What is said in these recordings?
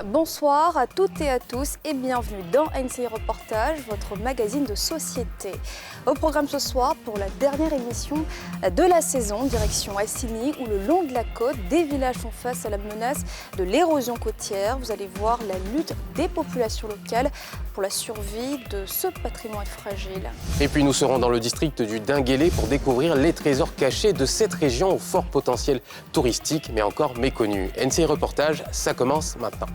Bonsoir à toutes et à tous et bienvenue dans NCI Reportage, votre magazine de société. Au programme ce soir, pour la dernière émission de la saison, direction Assigny, où le long de la côte, des villages font face à la menace de l'érosion côtière. Vous allez voir la lutte des populations locales pour la survie de ce patrimoine fragile. Et puis nous serons dans le district du Dinguélé pour découvrir les trésors cachés de cette région au fort potentiel touristique, mais encore méconnu. NCI Reportage, ça commence maintenant.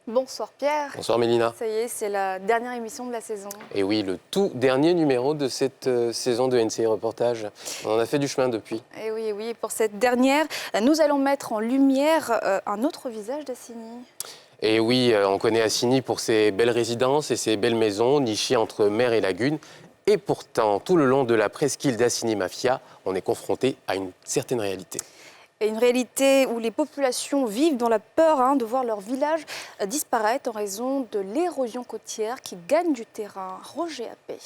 Bonsoir Pierre. Bonsoir Mélina. Ça y est, c'est la dernière émission de la saison. Et oui, le tout dernier numéro de cette saison de NCI Reportage. On en a fait du chemin depuis. Et oui, pour cette dernière, nous allons mettre en lumière un autre visage d'Assigny. Et oui, on connaît Assigny pour ses belles résidences et ses belles maisons nichées entre mer et lagune. Et pourtant, tout le long de la presqu'île d'Assigny Mafia, on est confronté à une certaine réalité. Et une réalité où les populations vivent dans la peur de voir leur village disparaître en raison de l'érosion côtière qui gagne du terrain. Roger Appé.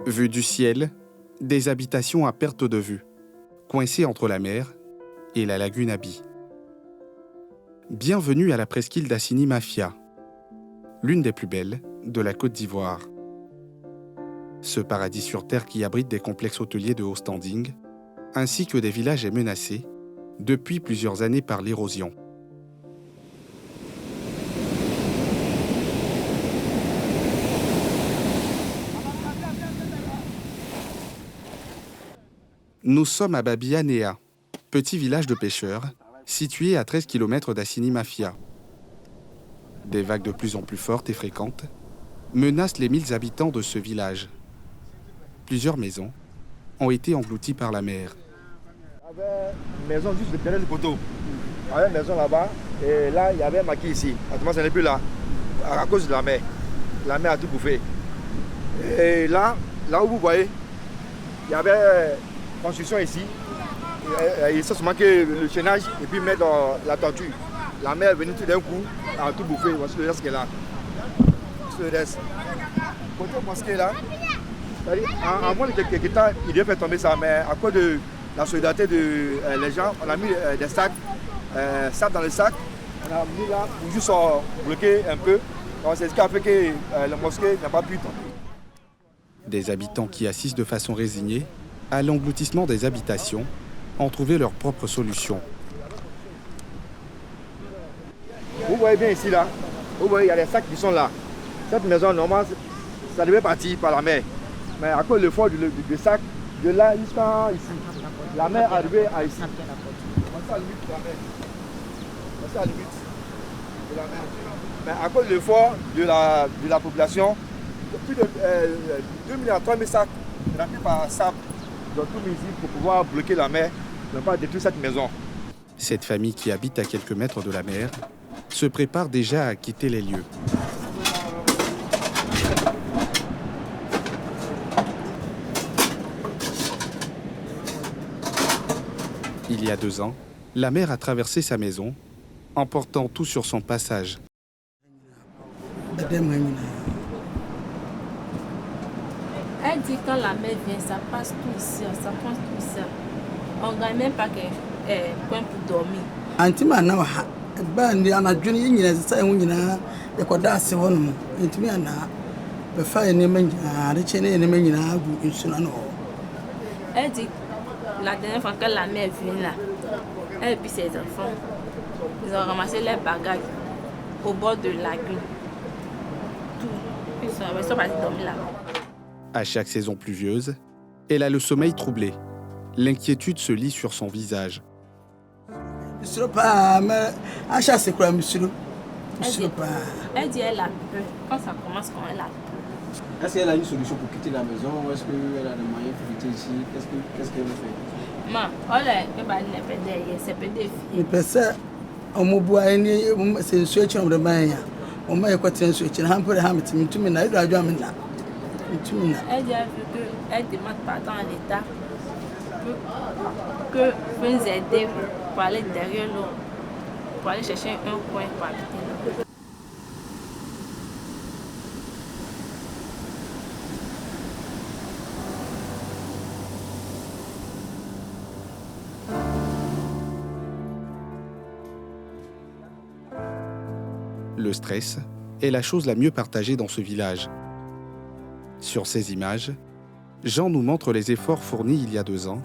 Vue du ciel, des habitations à perte de vue, coincées entre la mer et la lagune Abi. Bienvenue à la presqu'île d'Assigny Mafia, l'une des plus belles de la Côte d'Ivoire. Ce paradis sur terre qui abrite des complexes hôteliers de haut standing, ainsi que des villages est menacé depuis plusieurs années par l'érosion. Nous sommes à Babianéa, petit village de pêcheurs, situé à 13 km d'Assigny Mafia. Des vagues de plus en plus fortes et fréquentes menacent les 1000 habitants de ce village. Plusieurs maisons ont été englouties par la mer. Il y avait une maison juste derrière le poteau. Il y avait une maison là-bas et là il y avait un maquis ici. Actuellement ce n'est plus là à cause de la mer. La mer a tout bouffé. Et là où vous voyez, il y avait construction ici. Il s'est seulement que le chaînage et puis mettre la tortue. La mer est venue tout d'un coup, a tout bouffé. Voici le reste qui est là. Voici le reste. Côté mosquée là, en moins de quelques temps, il devait faire tomber ça, mais à cause de la solidarité des gens, on a mis des sacs dans les sacs. On a mis là pour juste bloquer un peu. Donc c'est ce qui a fait que la mosquée n'a pas pu tomber. Des habitants qui assistent de façon résignée à l'engloutissement des habitations ont trouvé leur propre solution. Vous voyez bien ici là, vous voyez il y a des sacs qui sont là. Cette maison normalement, ça devait partir par la mer. Mais à cause de l'effort du sac, de là jusqu'à ici, la mer est arrivée à ici. C'est à la limite de la mer. C'est à la limite de la mer. Mais à cause de l'effort de la population, plus de 2000 à 3000 sacs remplis par sable dans tout le ici pour pouvoir bloquer la mer, ne pas détruire cette maison. Cette famille qui habite à quelques mètres de la mer se prépare déjà à quitter les lieux. Il y a 2 ans, la mer a traversé sa maison, emportant tout sur son passage. Elle dit quand la mer vient, ça passe tout ici, ça passe tout ici. On ne gagne même pas qu'un point pour dormir. Elle dit la dernière fois que la mer vient là, elle et puis ses enfants, ils ont ramassé leurs bagages au bord de la lagune. Ils sont partis dormir là. À chaque saison pluvieuse, elle a le sommeil troublé. L'inquiétude se lit sur son visage. Elle dit elle a peur. Quand ça commence, quand elle a peur. Est-ce qu'elle a une solution pour quitter la maison ou est-ce qu'elle a des moyens pour quitter ici? Qu'est-ce qu'elle veut faire? Ma, elle va aller derrière, c'est peut-être des filles. Pesa omubu ni se nsuo chi omre man ya. O ma yekwatin nsuo chi na hampere ha metimi tumi na ido adwa me na. Elle dit qu'elle demande pardon à l'État que vous nous aider pour aller derrière l'eau, pour aller chercher un coin pour habiter là. Le stress est la chose la mieux partagée dans ce village. Sur ces images, Jean nous montre les efforts fournis il y a 2 ans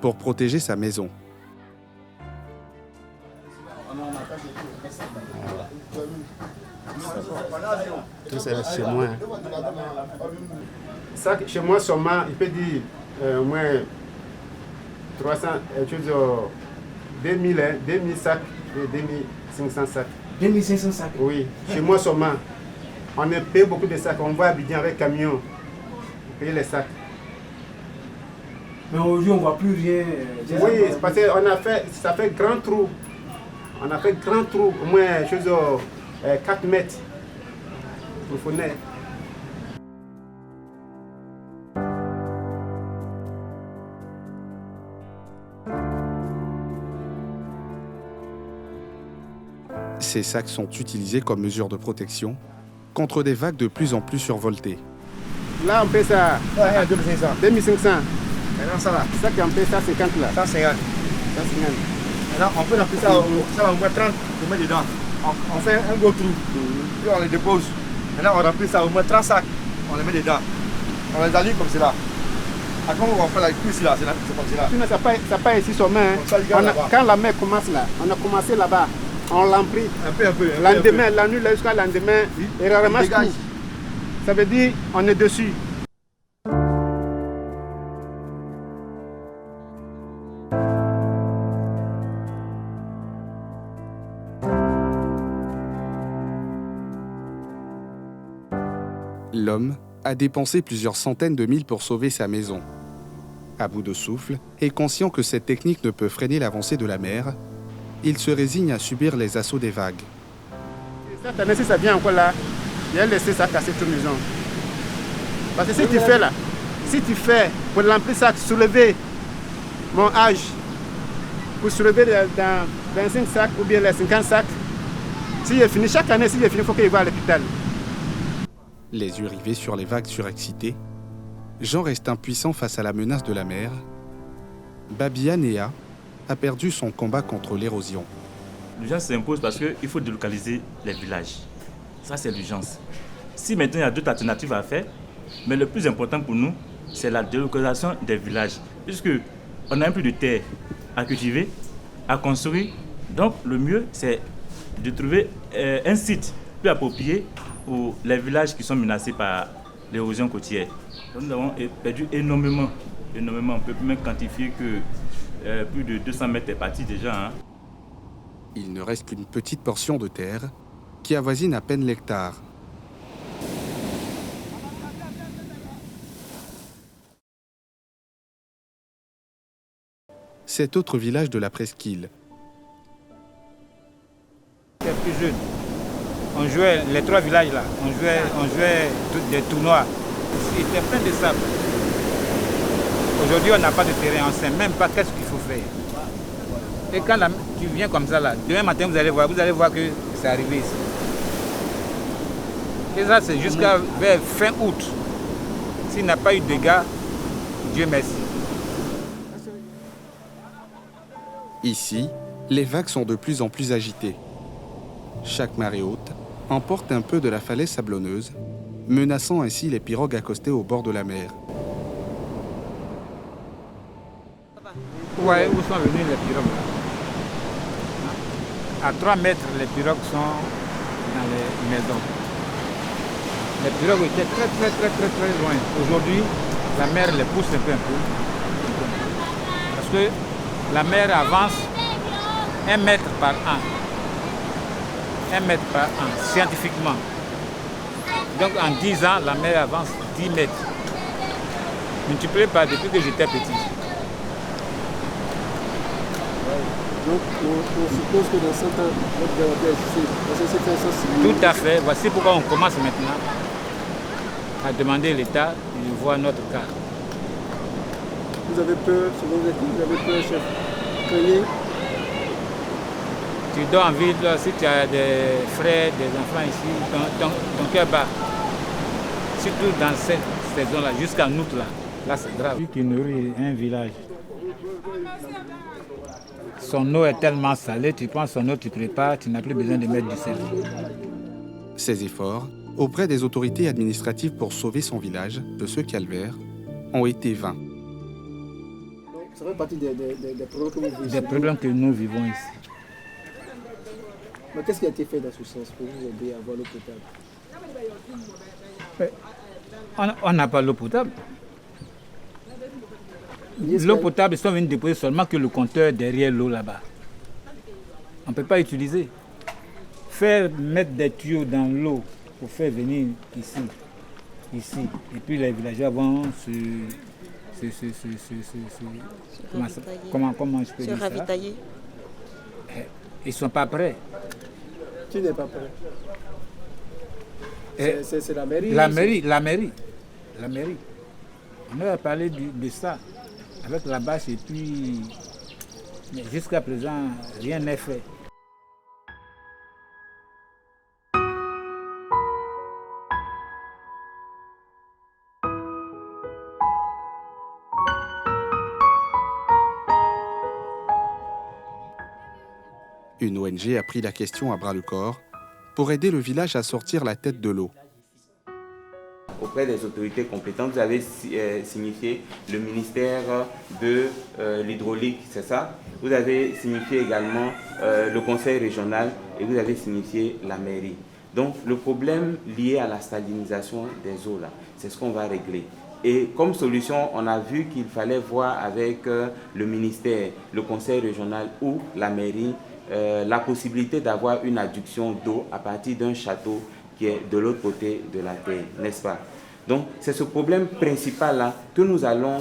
pour protéger sa maison. Tout c'est chez moi. Ça, chez moi seulement, il peut dire au moins 300, 2000 sacs et 2500 sacs. 2500 sacs. Oui, chez moi seulement. On a payé beaucoup de sacs. On va à Abidjan avec camion. On paye les sacs. Mais aujourd'hui, on ne voit plus rien. Oui, parce qu'on a fait, ça fait grand trou. On a fait grand trou, au moins 4 mètres. Profonde. Ces sacs sont utilisés comme mesure de protection contre des vagues de plus en plus survoltées. Là, on paie ça. Ouais, 2500. 2500. Maintenant, ça là. Ça qui on paie 150 là. 150. 150. Maintenant, on peut remplir ça, ça va au moins 30, on met dedans. On fait un gros trou, puis on les dépose. Maintenant, on remplit ça au moins 30 sacs, on les met dedans. On les allie comme cela. Après, on va faire la cuisse là, c'est comme cela. Sinon, ça part ici sur main. Quand la mer commence là, on a commencé là-bas, on l'a pris. Un peu. Lendemain, la nuit jusqu'à lendemain, et ramasse tout. Ça veut dire on est dessus. L'homme a dépensé plusieurs centaines de mille pour sauver sa maison. À bout de souffle et conscient que cette technique ne peut freiner l'avancée de la mer, il se résigne à subir les assauts des vagues. Cette année, si ça vient encore là, il a laissé ça casser toute maison. Parce que si tu fais pour remplir ça, soulever mon âge, pour soulever dans 25 sacs ou bien les 50 sacs, si il est fini, chaque année, s'il est fini, il faut qu'il va à l'hôpital. Les yeux rivés sur les vagues surexcitées, Jean reste impuissant face à la menace de la mer. Babia Néa a perdu son combat contre l'érosion. L'urgence s'impose parce qu'il faut délocaliser les villages. Ça, c'est l'urgence. Si maintenant il y a d'autres alternatives à faire, mais le plus important pour nous, c'est la délocalisation des villages. Puisqu'on n'a plus de terre à cultiver, à construire. Donc, le mieux, c'est de trouver un site plus approprié pour les villages qui sont menacés par l'érosion côtière. Donc, nous avons perdu énormément. On peut même quantifier que plus de 200 mètres est parti déjà. Hein. Il ne reste qu'une petite portion de terre qui avoisine à peine l'hectare. Cet autre village de la presqu'île. J'étais plus jeune. On jouait les 3 villages là. On jouait des tournois. C'était plein de sable. Aujourd'hui, on n'a pas de terrain. On ne sait même pas qu'est-ce qu'il faut faire. Et quand tu viens comme ça là, demain matin vous allez voir que c'est arrivé ici. Et ça c'est jusqu'à vers fin août. S'il n'a pas eu de dégâts, Dieu merci. Ici, les vagues sont de plus en plus agitées. Chaque marée haute emporte un peu de la falaise sablonneuse, menaçant ainsi les pirogues accostées au bord de la mer. Ouais, où sont venus les pirogues là? À 3 mètres, les pirogues sont dans les maisons. Les pirogues étaient très loin. Aujourd'hui, la mer les pousse un peu. Parce que la mer avance 1 mètre par an. 1 mètre par an, scientifiquement. Donc en 10 ans, la mer avance 10 mètres. Multiplié par depuis que j'étais petit. Donc on suppose que dans 100 ans, notre développement est existé. Parce que c'est un sens similaire. Tout à fait. Voici pourquoi on commence maintenant. à demander l'État de voir notre cas. Vous avez peur, selon vous, vous avez peur, chef? Craignez? Tu dors en ville, si tu as des frères, des enfants ici, ton cœur bat. Surtout dans cette saison-là, jusqu'en août, là c'est grave. Lui qui nourrit un village, son eau est tellement salée, tu prends son eau, tu prépares, tu n'as plus besoin de mettre du sel. Ces efforts, auprès des autorités administratives pour sauver son village de ce calvaire, ont été vains. Ça fait partie des problèmes que vous vivez. Des problèmes que nous vivons ici. Mais qu'est-ce qui a été fait dans ce sens pour vous aider à avoir l'eau potable? On n'a pas l'eau potable. L'eau potable, ils sont venus déposer seulement que le compteur derrière l'eau là-bas. On ne peut pas utiliser. Mettre des tuyaux dans l'eau pour faire venir ici. Et puis les villageois vont comment je peux dire ça? Se ravitailler. Ils ne sont pas prêts. Qui n'est pas prêt? C'est la mairie? La mairie. On a parlé de ça avec la bâche et puis... Mais jusqu'à présent, rien n'est fait. Une ONG a pris la question à bras-le-corps pour aider le village à sortir la tête de l'eau. Auprès des autorités compétentes, vous avez signifié le ministère de l'hydraulique, c'est ça? Vous avez signifié également le conseil régional et vous avez signifié la mairie. Donc le problème lié à la salinisation des eaux, là, c'est ce qu'on va régler. Et comme solution, on a vu qu'il fallait voir avec le ministère, le conseil régional ou la mairie, la possibilité d'avoir une adduction d'eau à partir d'un château qui est de l'autre côté de la terre, n'est-ce pas? Donc, c'est ce problème principal-là que nous allons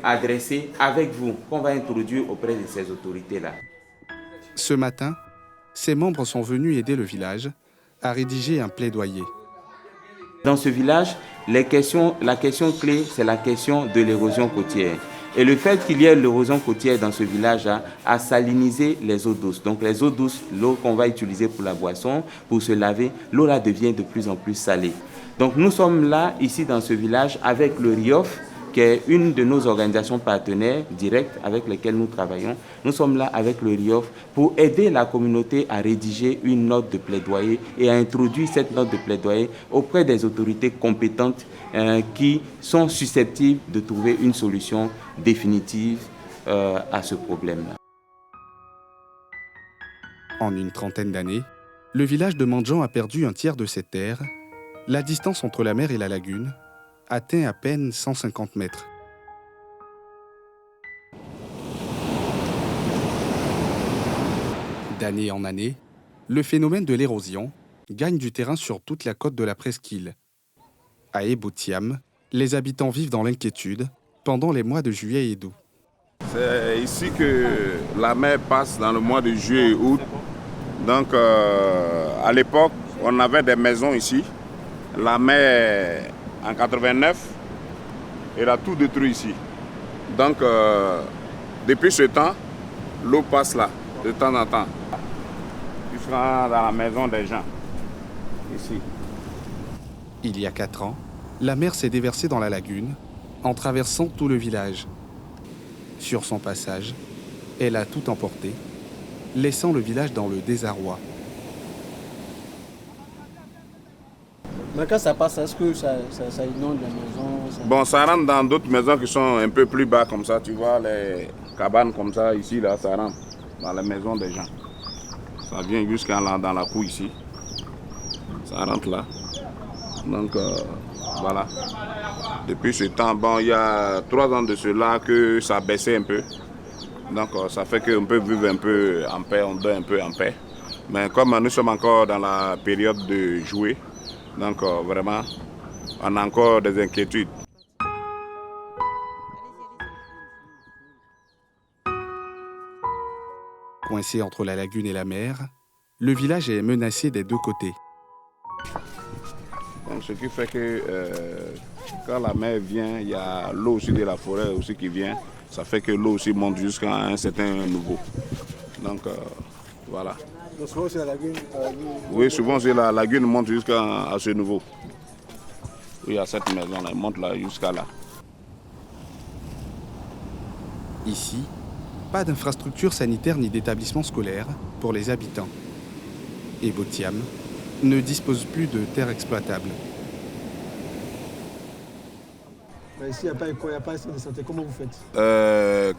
adresser avec vous, qu'on va introduire auprès de ces autorités-là. Ce matin, ses membres sont venus aider le village à rédiger un plaidoyer. Dans ce village, la question clé, c'est la question de l'érosion côtière. Et le fait qu'il y ait l'érosion côtière dans ce village a salinisé les eaux douces. Donc les eaux douces, l'eau qu'on va utiliser pour la boisson, pour se laver, l'eau là devient de plus en plus salée. Donc nous sommes là, ici dans ce village, avec le RIOF, qui est une de nos organisations partenaires directes avec lesquelles nous travaillons. Nous sommes là avec le RIOF pour aider la communauté à rédiger une note de plaidoyer et à introduire cette note de plaidoyer auprès des autorités compétentes qui sont susceptibles de trouver une solution définitive à ce problème-là. En une trentaine d'années, le village de Mandjan a perdu un tiers de ses terres. La distance entre la mer et la lagune atteint à peine 150 mètres. D'année en année, le phénomène de l'érosion gagne du terrain sur toute la côte de la presqu'île. À Ebotiam, les habitants vivent dans l'inquiétude pendant les mois de juillet et d'août. C'est ici que la mer passe dans le mois de juillet et août. Donc, à l'époque, on avait des maisons ici. La mer, en 89, elle a tout détruit ici. Donc, depuis ce temps, l'eau passe là, de temps en temps. Jusqu'à dans la maison des gens, ici. Il y a 4 ans, la mer s'est déversée dans la lagune en traversant tout le village. Sur son passage, elle a tout emporté, laissant le village dans le désarroi. Mais quand ça passe, est-ce que ça inonde les maisons? Bon, ça rentre dans d'autres maisons qui sont un peu plus bas comme ça. Tu vois, les cabanes comme ça, ici, là, ça rentre dans les maisons des gens. Ça vient jusqu'à dans la cour ici. Ça rentre là. Donc, voilà. Depuis ce temps, bon, il y a 3 ans de cela que ça baissait un peu. Donc, ça fait qu'on peut vivre un peu en paix, on dort un peu en paix. Mais comme nous sommes encore dans la période de jouer, donc vraiment, on a encore des inquiétudes. Coincé entre la lagune et la mer, le village est menacé des deux côtés. Bon, Donc ce qui fait que quand la mer vient, il y a l'eau aussi de la forêt aussi qui vient. Ça fait que l'eau aussi monte jusqu'à un certain niveau. Donc voilà. Donc souvent c'est la lagune. Oui, souvent c'est la lagune monte jusqu'à ce niveau. Il y a cette maison là, elle monte là jusqu'à là. Ici, pas d'infrastructure sanitaire ni d'établissement scolaire pour les habitants. Et Botiam ne dispose plus de terres exploitables. Mais ici, il n'y a pas d'école, il n'y a pas de centre de santé. Comment vous faites?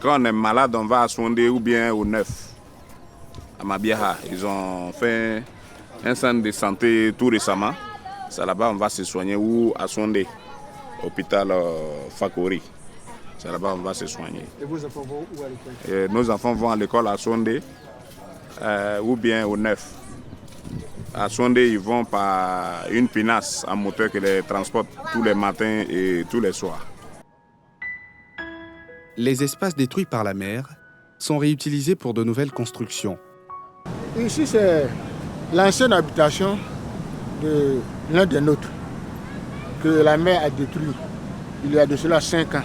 Quand on est malade, on va à Sondé ou bien au Neuf, à Mabiaha. Ils ont fait un centre de santé tout récemment. C'est là-bas on va se soigner, ou à Sondé, hôpital Fakori. C'est là-bas on va se soigner. Et vos enfants vont où à l'école? Nos enfants vont à l'école à Sondé ou bien au Neuf. À Sondé, ils vont par une pinasse en moteur qui les transporte tous les matins et tous les soirs. Les espaces détruits par la mer sont réutilisés pour de nouvelles constructions. Ici, c'est l'ancienne habitation de l'un des nôtres que la mer a détruit il y a de cela 5 ans.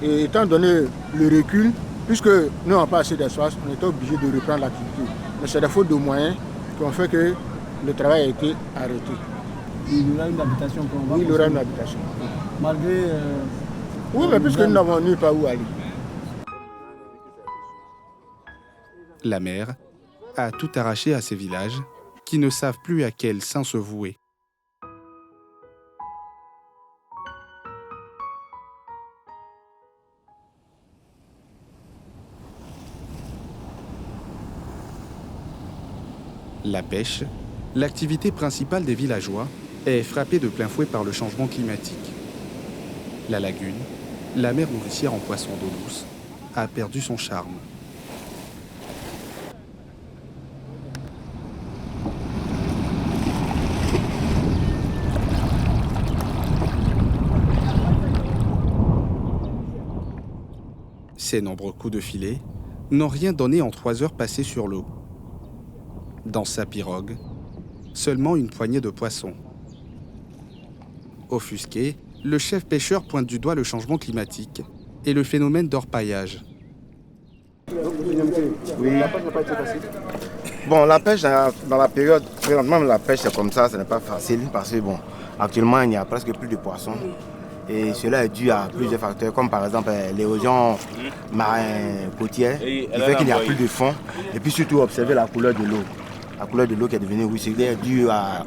Et étant donné le recul, puisque nous n'avons pas assez d'espace, on était obligé de reprendre l'activité. Mais c'est des fautes de moyens qui ont fait que le travail a été arrêté. Il y aura une habitation pour Oui, il y aura une habitation. Malgré... oui, mais puisque nous n'avons nulle part où aller. La mer a tout arraché à ces villages qui ne savent plus à quel saint se vouer. La pêche, l'activité principale des villageois, est frappée de plein fouet par le changement climatique. La lagune, la mer nourricière en poissons d'eau douce, a perdu son charme. Ces nombreux coups de filet n'ont rien donné en 3 heures passées sur l'eau. Dans sa pirogue, seulement une poignée de poissons. Offusqué, le chef pêcheur pointe du doigt le changement climatique et le phénomène d'orpaillage. Oui. La pêche n'a pas été facile. Bon, la pêche, dans la période, présentement, la pêche, c'est comme ça, ce n'est pas facile parce que, bon, actuellement, il n'y a presque plus de poissons. Et cela est dû à plusieurs facteurs, comme par exemple l'érosion marine côtière, qui fait qu'il n'y a plus de fond. Et puis surtout, observer la couleur de l'eau. La couleur de l'eau qui est devenue rouge, c'est dû à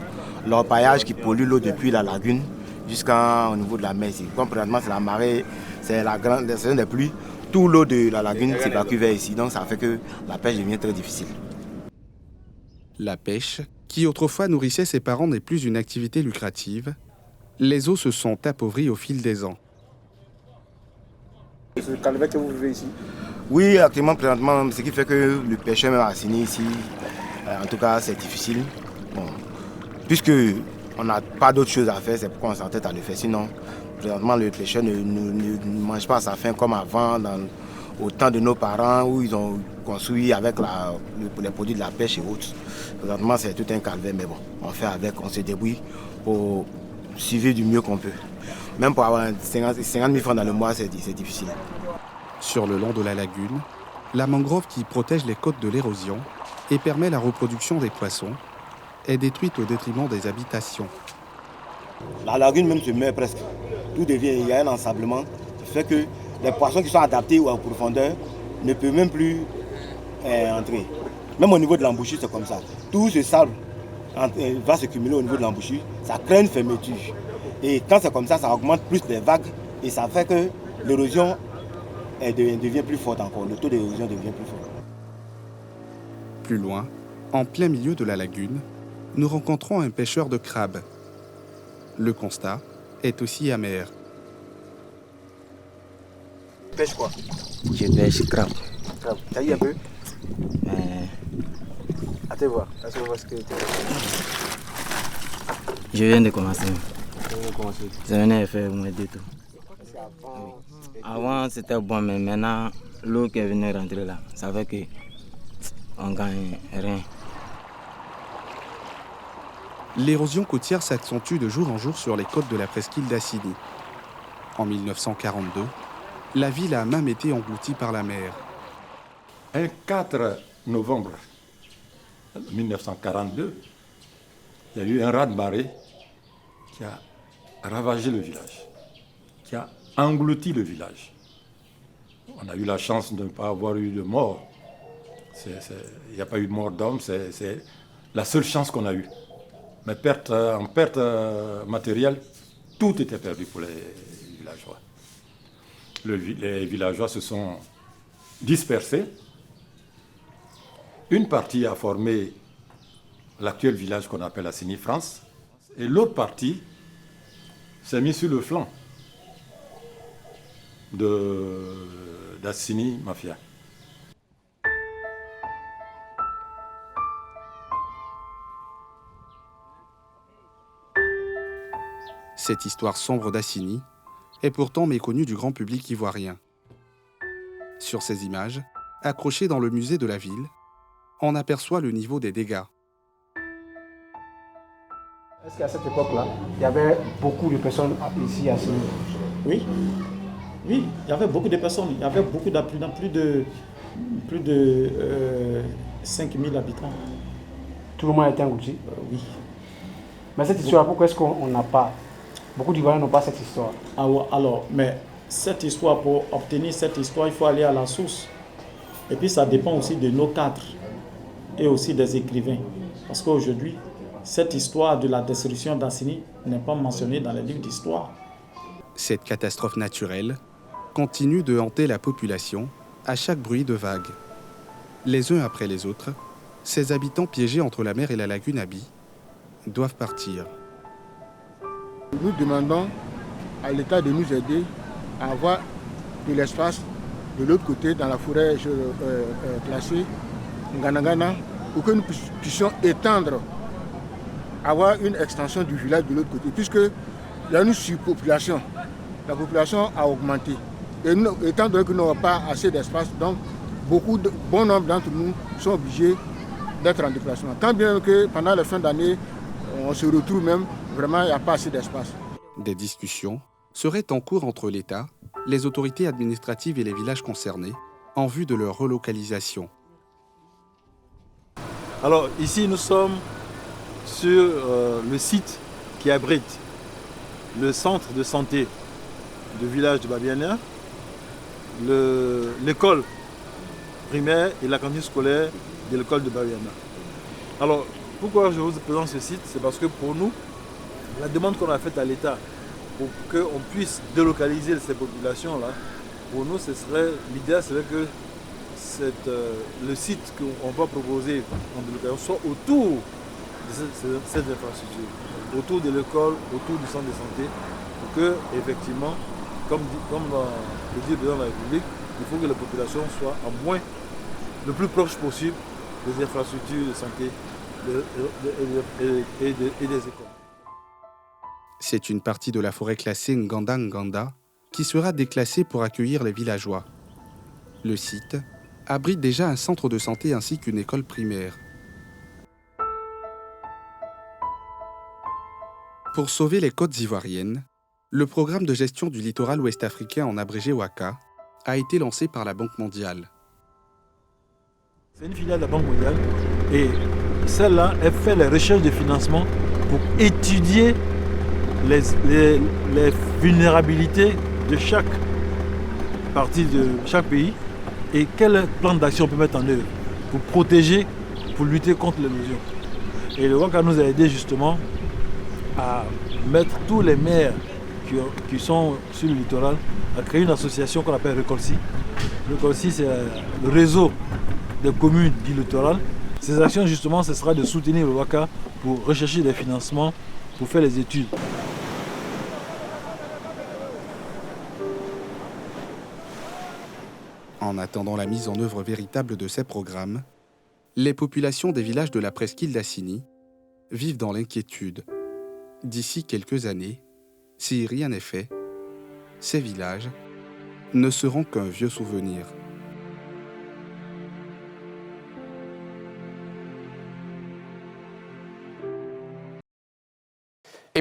l'orpaillage qui pollue l'eau depuis la lagune jusqu'au niveau de la mer. Comme présentement, c'est la marée, c'est la grande saison des pluies. Toute l'eau de la lagune s'évacue vers ici, donc ça fait que la pêche devient très difficile. La pêche, qui autrefois nourrissait ses parents, n'est plus une activité lucrative. Les eaux se sont appauvries au fil des ans. C'est le calvaire que vous vivez ici? Oui, actuellement, présentement, ce qui fait que le pêcheur même à Assini ici, en tout cas, c'est difficile. Bon, puisque on n'a pas d'autre chose à faire, c'est pourquoi on s'entête à le faire. Sinon, présentement, le pêcheur ne mange pas à sa faim comme avant, au temps de nos parents, où ils ont construit avec les produits de la pêche et autres. Présentement, c'est tout un calvaire, mais bon, on fait avec, on se débrouille pour suivre du mieux qu'on peut. Même pour avoir 50 000 francs dans le mois, c'est difficile. Sur le long de la lagune, la mangrove qui protège les côtes de l'érosion et permet la reproduction des poissons est détruite au détriment des habitations. La lagune même se meurt presque. Tout devient, il y a un ensablement qui fait que les poissons qui sont adaptés ou en profondeur ne peuvent même plus entrer. Même au niveau de l'embouchure, c'est comme ça. Tout ce sable va se cumuler au niveau de l'embouchure, ça crée une fermeture. Et quand c'est comme ça, ça augmente plus les vagues et ça fait que l'érosion devient plus forte encore. Le taux d'érosion devient plus fort. Plus loin, en plein milieu de la lagune, nous rencontrons un pêcheur de crabes. Le constat est aussi amer. Tu pêches quoi? Je pêche crabe. Crabe. T'as eu un peu? À te voir. Je viens de commencer. Je venais de faire moins de tout. Avant c'était bon, mais maintenant l'eau qui est venue rentrer là, ça fait que on gagne rien. l'érosion côtière s'accentue de jour en jour sur les côtes de la presqu'île d'Assini. En 1942, la ville a même été engloutie par la mer. Un 4 novembre 1942, il y a eu un raz-de-marée qui a ravagé le village, qui a englouti le village. On a eu la chance de ne pas avoir eu de mort. Il n'y a pas eu de mort d'homme, c'est la seule chance qu'on a eue. Mais en perte matérielle, tout était perdu pour les villageois. Les villageois se sont dispersés. Une partie a formé l'actuel village qu'on appelle Assini France, et l'autre partie s'est mise sur le flanc d'Assini Mafia. Cette histoire sombre d'Assini est pourtant méconnue du grand public ivoirien. Sur ces images, accrochées dans le musée de la ville, on aperçoit le niveau des dégâts. Est-ce qu'à cette époque-là, il y avait beaucoup de personnes ici à Assini? Oui, il y avait beaucoup de personnes. Il y avait beaucoup d'habitants, plus de 5000 habitants. Tout le monde a été englouti? Oui. Mais cette histoire, pourquoi est-ce qu'on n'a pas? Beaucoup d'Ivoiriens n'ont pas cette histoire. Alors, mais cette histoire, pour obtenir cette histoire, il faut aller à la source. Et puis ça dépend aussi de nos cadres et aussi des écrivains. Parce qu'aujourd'hui, cette histoire de la destruction d'Assini n'est pas mentionnée dans les livres d'histoire. Cette catastrophe naturelle continue de hanter la population à chaque bruit de vague. Les uns après les autres, ces habitants piégés entre la mer et la lagune Abi doivent partir. Nous demandons à l'État de nous aider à avoir de l'espace de l'autre côté, dans la forêt classée, Nganagana, pour que nous puissions étendre, avoir une extension du village de l'autre côté, puisque il y a une surpopulation. La population a augmenté. Et nous, étant donné que nous n'avons pas assez d'espace, donc bon nombre d'entre nous sont obligés d'être en déplacement. Tant bien que pendant la fin d'année, on se retrouve même, vraiment, il n'y a pas assez d'espace. Des discussions seraient en cours entre l'État, les autorités administratives et les villages concernés en vue de leur relocalisation. Alors ici, nous sommes sur le site qui abrite le centre de santé du village de Babiana, l'école primaire et la cantine scolaire de l'école de Babiana. Alors, pourquoi je vous présente ce site? C'est parce que pour nous, la demande qu'on a faite à l'État pour qu'on puisse délocaliser ces populations-là, pour nous, l'idée serait que le site qu'on va proposer en délocalisation soit autour de cette infrastructure, autour de l'école, autour du centre de santé, pour que, effectivement, comme le dit le président de la République, il faut que la population soit le plus proche possible des infrastructures de santé et des écoles. C'est une partie de la forêt classée Nganda qui sera déclassée pour accueillir les villageois. Le site abrite déjà un centre de santé ainsi qu'une école primaire. Pour sauver les côtes ivoiriennes, le programme de gestion du littoral ouest-africain en abrégé WACA a été lancé par la Banque mondiale. C'est une filiale de la Banque mondiale et celle-là, elle fait les recherches de financement pour étudier les vulnérabilités de chaque partie de chaque pays et quel plan d'action on peut mettre en œuvre pour protéger, pour lutter contre l'érosion. Et le WACA nous a aidé justement à mettre tous les maires qui sont sur le littoral à créer une association qu'on appelle Recolsi. Recolsi, c'est le réseau des communes du littoral. Ces actions, justement, ce sera de soutenir le WACA pour rechercher des financements, pour faire les études. En attendant la mise en œuvre véritable de ces programmes, les populations des villages de la presqu'île d'Assini vivent dans l'inquiétude. D'ici quelques années, si rien n'est fait, ces villages ne seront qu'un vieux souvenir.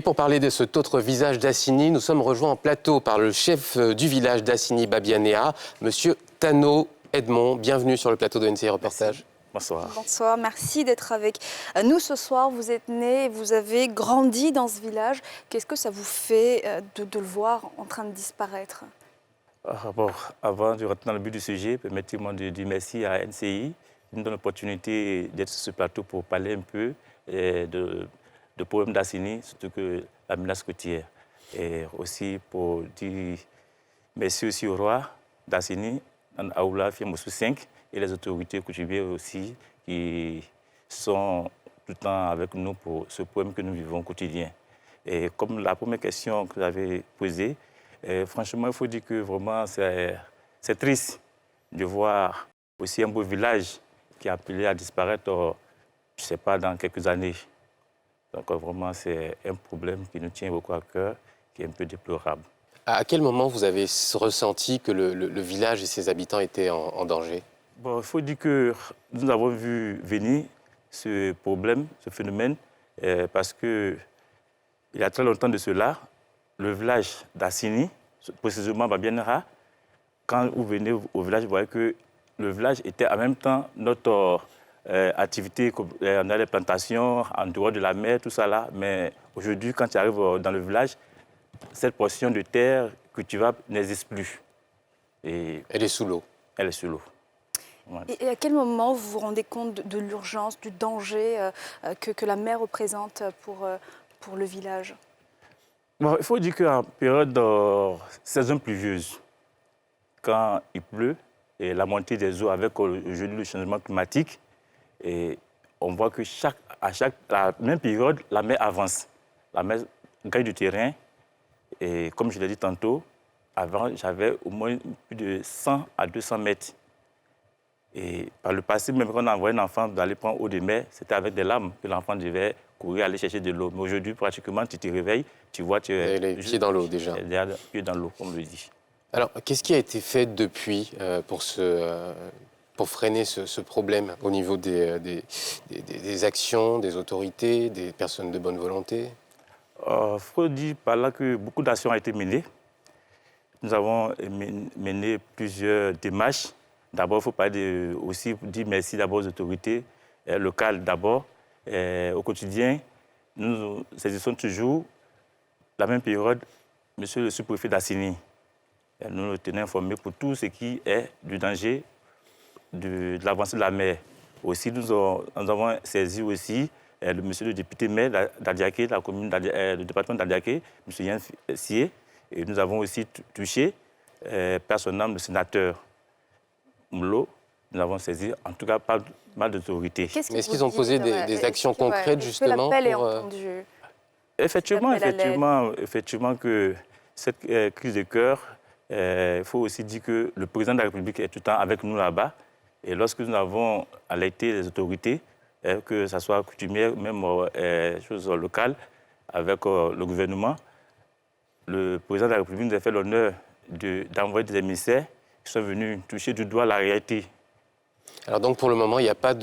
pour parler de cet autre visage d'Assini, nous sommes rejoints en plateau par le chef du village d'Assini Babianéa, Monsieur Tano Edmond. Bienvenue sur le plateau de NCI Reportage. Bonsoir. Bonsoir, merci d'être avec nous ce soir. Vous êtes né, vous avez grandi dans ce village. Qu'est-ce que ça vous fait de le voir en train de disparaître? Bon, avant de rentrer dans le but du sujet, permettez-moi de dire merci à NCI. Nous donne l'opportunité d'être sur ce plateau pour parler un peu de problèmes d'Assini, surtout que la menace côtière. Et aussi pour dire merci aussi au roi d'Assini, Aoula Fiamoussou 5, et les autorités coutumières aussi, qui sont tout le temps avec nous pour ce problème que nous vivons au quotidien. Et comme la première question que vous avez posée, franchement, il faut dire que vraiment c'est triste de voir aussi un beau village qui est appelé à disparaître, je ne sais pas, dans quelques années. Donc vraiment, c'est un problème qui nous tient beaucoup à cœur, qui est un peu déplorable. À quel moment vous avez ressenti que le village et ses habitants étaient en danger? Bon, il faut dire que nous avons vu venir ce problème, ce phénomène, parce qu'il y a très longtemps de cela, le village d'Assini, précisément Babianéa, quand vous venez au village, vous voyez que le village était en même temps notre activité, on a les plantations en dehors de la mer, tout ça là, mais aujourd'hui, quand tu arrives dans le village, cette portion de terre cultivable n'existe plus. Et elle est sous l'eau. Elle est sous l'eau. Ouais. Et à quel moment vous vous rendez compte de l'urgence, du danger que la mer représente pour le village? Bon, il faut dire qu'en période de saison pluvieuse, quand il pleut, et la montée des eaux avec aujourd'hui le changement climatique, et on voit que à la même période, la mer avance. La mer gagne du terrain. Et comme je l'ai dit tantôt, avant, j'avais au moins plus de 100 à 200 mètres. Et par le passé, même quand on envoyait un enfant d'aller prendre eau de mer, c'était avec des lames que l'enfant devait courir, aller chercher de l'eau. Mais aujourd'hui, pratiquement, tu te réveilles, tu vois... Tu es les pieds dans l'eau déjà. Les pieds dans l'eau, comme on le dit. Alors, qu'est-ce qui a été fait depuis pour freiner ce problème au niveau des actions, des autorités, des personnes de bonne volonté? Il faut dire par là que beaucoup d'actions ont été menées. Nous avons mené plusieurs démarches. D'abord, il faut aussi dire merci d'abord aux autorités locales d'abord. Au quotidien, nous saisissons toujours la même période, monsieur le sous-préfet d'Assini. Nous le tenons informé pour tout ce qui est du danger de l'avancée de la mer. Aussi, nous avons saisi aussi le monsieur le député maire d'Adiaké, la commune le département d'Adiaké, monsieur Yann Sié. Et nous avons aussi touché personnellement le sénateur Mlo. Nous avons saisi, en tout cas, pas mal d'autorités. Est-ce qu'ils ont posé des actions concrètes, justement l'appel est entendu. Effectivement, que cette crise de cœur, il faut aussi dire que le président de la République est tout le temps avec nous là-bas. Et lorsque nous avons alerté les autorités, que ce soit coutumière, même choses locales, avec le gouvernement, le président de la République nous a fait l'honneur d'envoyer des émissaires qui sont venus toucher du doigt la réalité. Alors donc pour le moment, il n'y a pas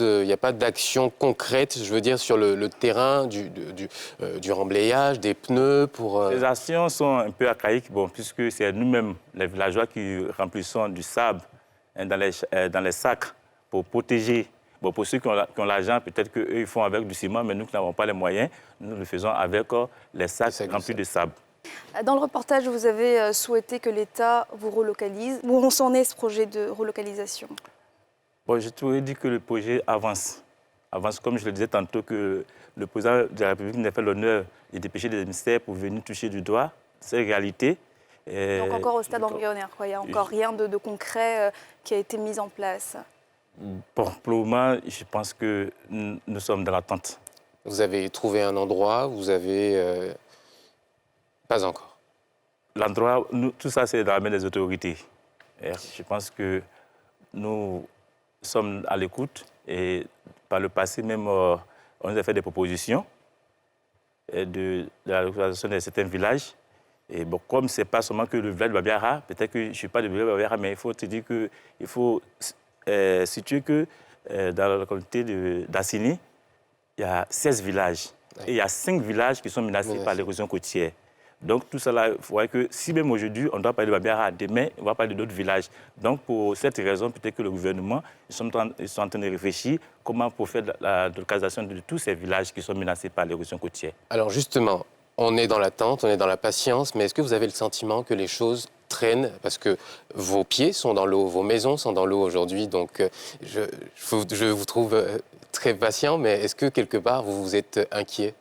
d'action concrète, je veux dire, sur le terrain, du remblayage, des pneus pour... Les actions sont un peu archaïques, puisque c'est nous-mêmes, les villageois, qui remplissons du sable dans les sacs pour protéger. Pour ceux qui ont l'argent, peut-être qu'eux, ils font avec du ciment, mais nous qui n'avons pas les moyens, nous le faisons avec les sacs remplis de sable. Dans le reportage, vous avez souhaité que l'État vous relocalise. Où on s'en est, ce projet de relocalisation? Je t'aurais dit que le projet avance. Avance, comme je le disais tantôt, que le président de la République nous a fait l'honneur de dépêcher des ministères pour venir toucher du doigt ces réalités. Donc encore au stade embryonnaire, quoi. Il n'y a encore rien de concret qui a été mis en place. Pour le moment, je pense que nous sommes dans l'attente. Vous avez trouvé un endroit, vous avez... Pas encore. L'endroit, tout ça, c'est dans la main des autorités. Et je pense que nous sommes à l'écoute et par le passé même, on nous a fait des propositions de la localisation de certains villages. Et comme ce n'est pas seulement que le village de Babiara, peut-être que je ne suis pas de village de Babiara, mais il faut te dire qu'il faut situer que dans la localité d'Assini, il y a 16 villages. Et il y a 5 villages qui sont menacés par l'érosion côtière. Donc tout cela, il faudrait que, si même aujourd'hui, on doit parler de Babiara, demain, on va parler d'autres villages. Donc pour cette raison, peut-être que le gouvernement, ils sont en train de réfléchir comment pour faire la localisation de tous ces villages qui sont menacés par l'érosion côtière. Alors justement, on est dans l'attente, on est dans la patience, mais est-ce que vous avez le sentiment que les choses traînent? Parce que vos pieds sont dans l'eau, vos maisons sont dans l'eau aujourd'hui, donc je vous trouve très patient, mais est-ce que quelque part vous vous êtes inquiet?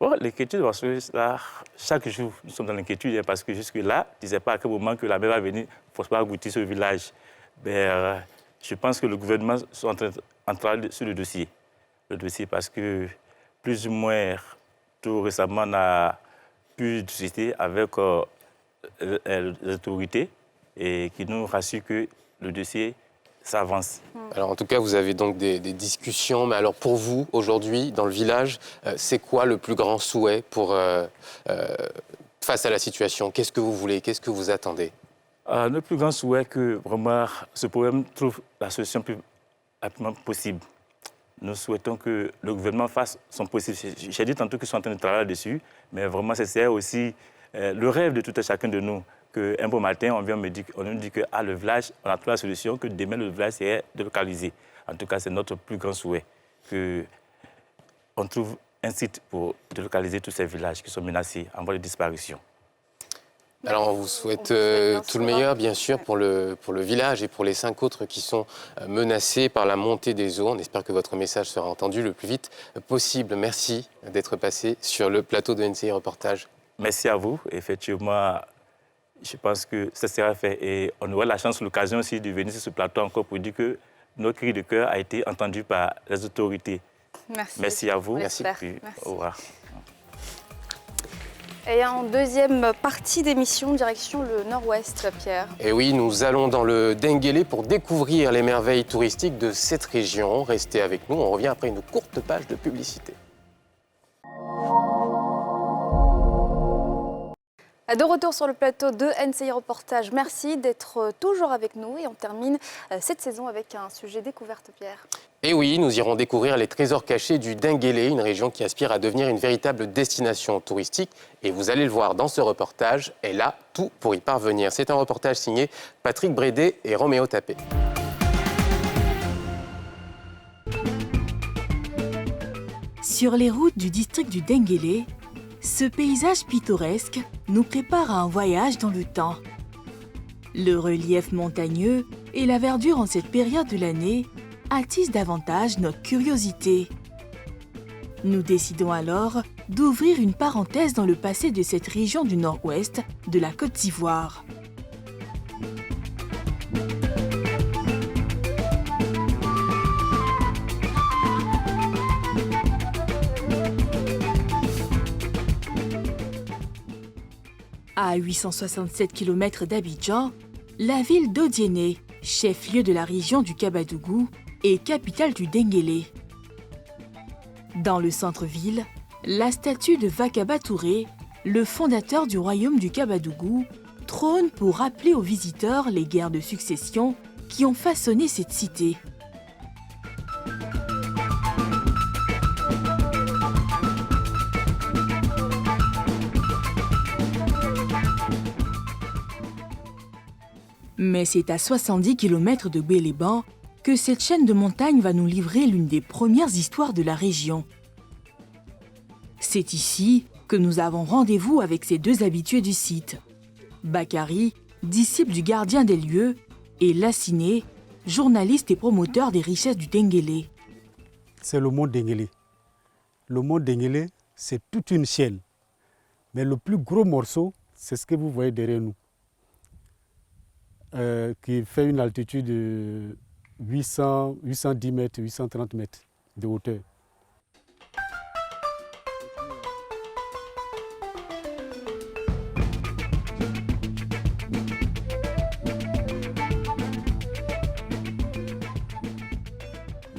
Bon, l'inquiétude, parce que là, chaque jour, nous sommes dans l'inquiétude, parce que jusque-là, je ne disais pas à quel moment que la mer va venir pour pas goûter ce village. Mais je pense que le gouvernement est en train de travailler sur le dossier. Le dossier, parce que plus ou moins, tout récemment, on a pu discuter avec les autorités et qui nous rassurent que le dossier s'avance. Alors en tout cas, vous avez donc des discussions, mais alors pour vous, aujourd'hui, dans le village, c'est quoi le plus grand souhait pour, face à la situation? Qu'est-ce que vous voulez? Qu'est-ce que vous attendez? Le plus grand souhait que vraiment ce problème trouve la solution le plus rapidement possible. Nous souhaitons que le gouvernement fasse son possible. J'ai dit tantôt qu'ils sont en train de travailler dessus, mais vraiment c'est aussi le rêve de tout et chacun de nous. Qu'un beau matin, on nous dit que le village, on a trouvé la solution, que demain le village serait délocalisé. En tout cas, c'est notre plus grand souhait, qu'on trouve un site pour délocaliser tous ces villages qui sont menacés en voie de disparition. Alors on vous souhaite tout le meilleur, bien sûr, pour le village et pour les 5 autres qui sont menacés par la montée des eaux. On espère que votre message sera entendu le plus vite possible. Merci d'être passé sur le plateau de NCI Reportage. Merci à vous. Effectivement, je pense que ça sera fait. Et on aura la chance, l'occasion aussi de venir sur ce plateau encore pour dire que notre cri de cœur a été entendu par les autorités. Merci. Merci à vous. Merci. Puis, au revoir. Et en deuxième partie d'émission, direction le nord-ouest, Pierre. Et oui, nous allons dans le Denguélé pour découvrir les merveilles touristiques de cette région. Restez avec nous, on revient après une courte page de publicité. De retour sur le plateau de NCI Reportage, merci d'être toujours avec nous et on termine cette saison avec un sujet découverte, Pierre. Et oui, nous irons découvrir les trésors cachés du Denguélé, une région qui aspire à devenir une véritable destination touristique. Et vous allez le voir dans ce reportage, elle a tout pour y parvenir. C'est un reportage signé Patrick Brédé et Roméo Tapé. Sur les routes du district du Denguélé, ce paysage pittoresque nous prépare à un voyage dans le temps. Le relief montagneux et la verdure en cette période de l'année attisent davantage notre curiosité. Nous décidons alors d'ouvrir une parenthèse dans le passé de cette région du nord-ouest de la Côte d'Ivoire. À 867 km d'Abidjan, la ville d'Odiéné, chef-lieu de la région du Kabadougou et capitale du Denguélé. Dans le centre-ville, la statue de Vakaba Touré, le fondateur du royaume du Kabadougou, trône pour rappeler aux visiteurs les guerres de succession qui ont façonné cette cité. Mais c'est à 70 km de Béléban que cette chaîne de montagnes va nous livrer l'une des premières histoires de la région. C'est ici que nous avons rendez-vous avec ces deux habitués du site. Bakary, disciple du gardien des lieux, et Lassiné, journaliste et promoteur des richesses du Denguélé. C'est le mont Denguélé. Le mont Denguélé, c'est toute une chaîne. Mais le plus gros morceau, c'est ce que vous voyez derrière nous. Qui fait une altitude de 810 mètres, 830 mètres de hauteur.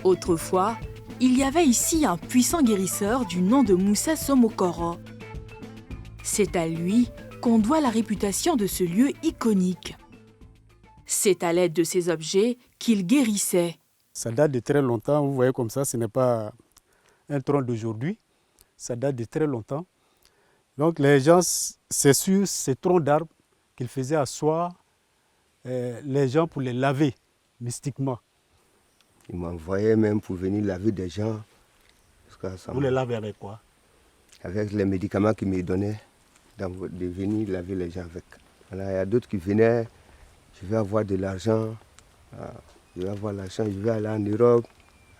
Autrefois, il y avait ici un puissant guérisseur du nom de Moussa Somokoro. C'est à lui qu'on doit la réputation de ce lieu iconique. C'est à l'aide de ces objets qu'il guérissait. Ça date de très longtemps, vous voyez comme ça, ce n'est pas un trône d'aujourd'hui. ça date de très longtemps. Donc les gens, c'est sur ces troncs d'arbres qu'ils faisaient asseoir les gens pour les laver mystiquement. Ils m'envoyaient même pour venir laver des gens. Vous les lavez avec quoi? Avec les médicaments qu'ils me donnaient, de venir laver les gens avec. Voilà, il y a d'autres qui venaient, je vais avoir de l'argent, je vais avoir l'argent, je vais aller en Europe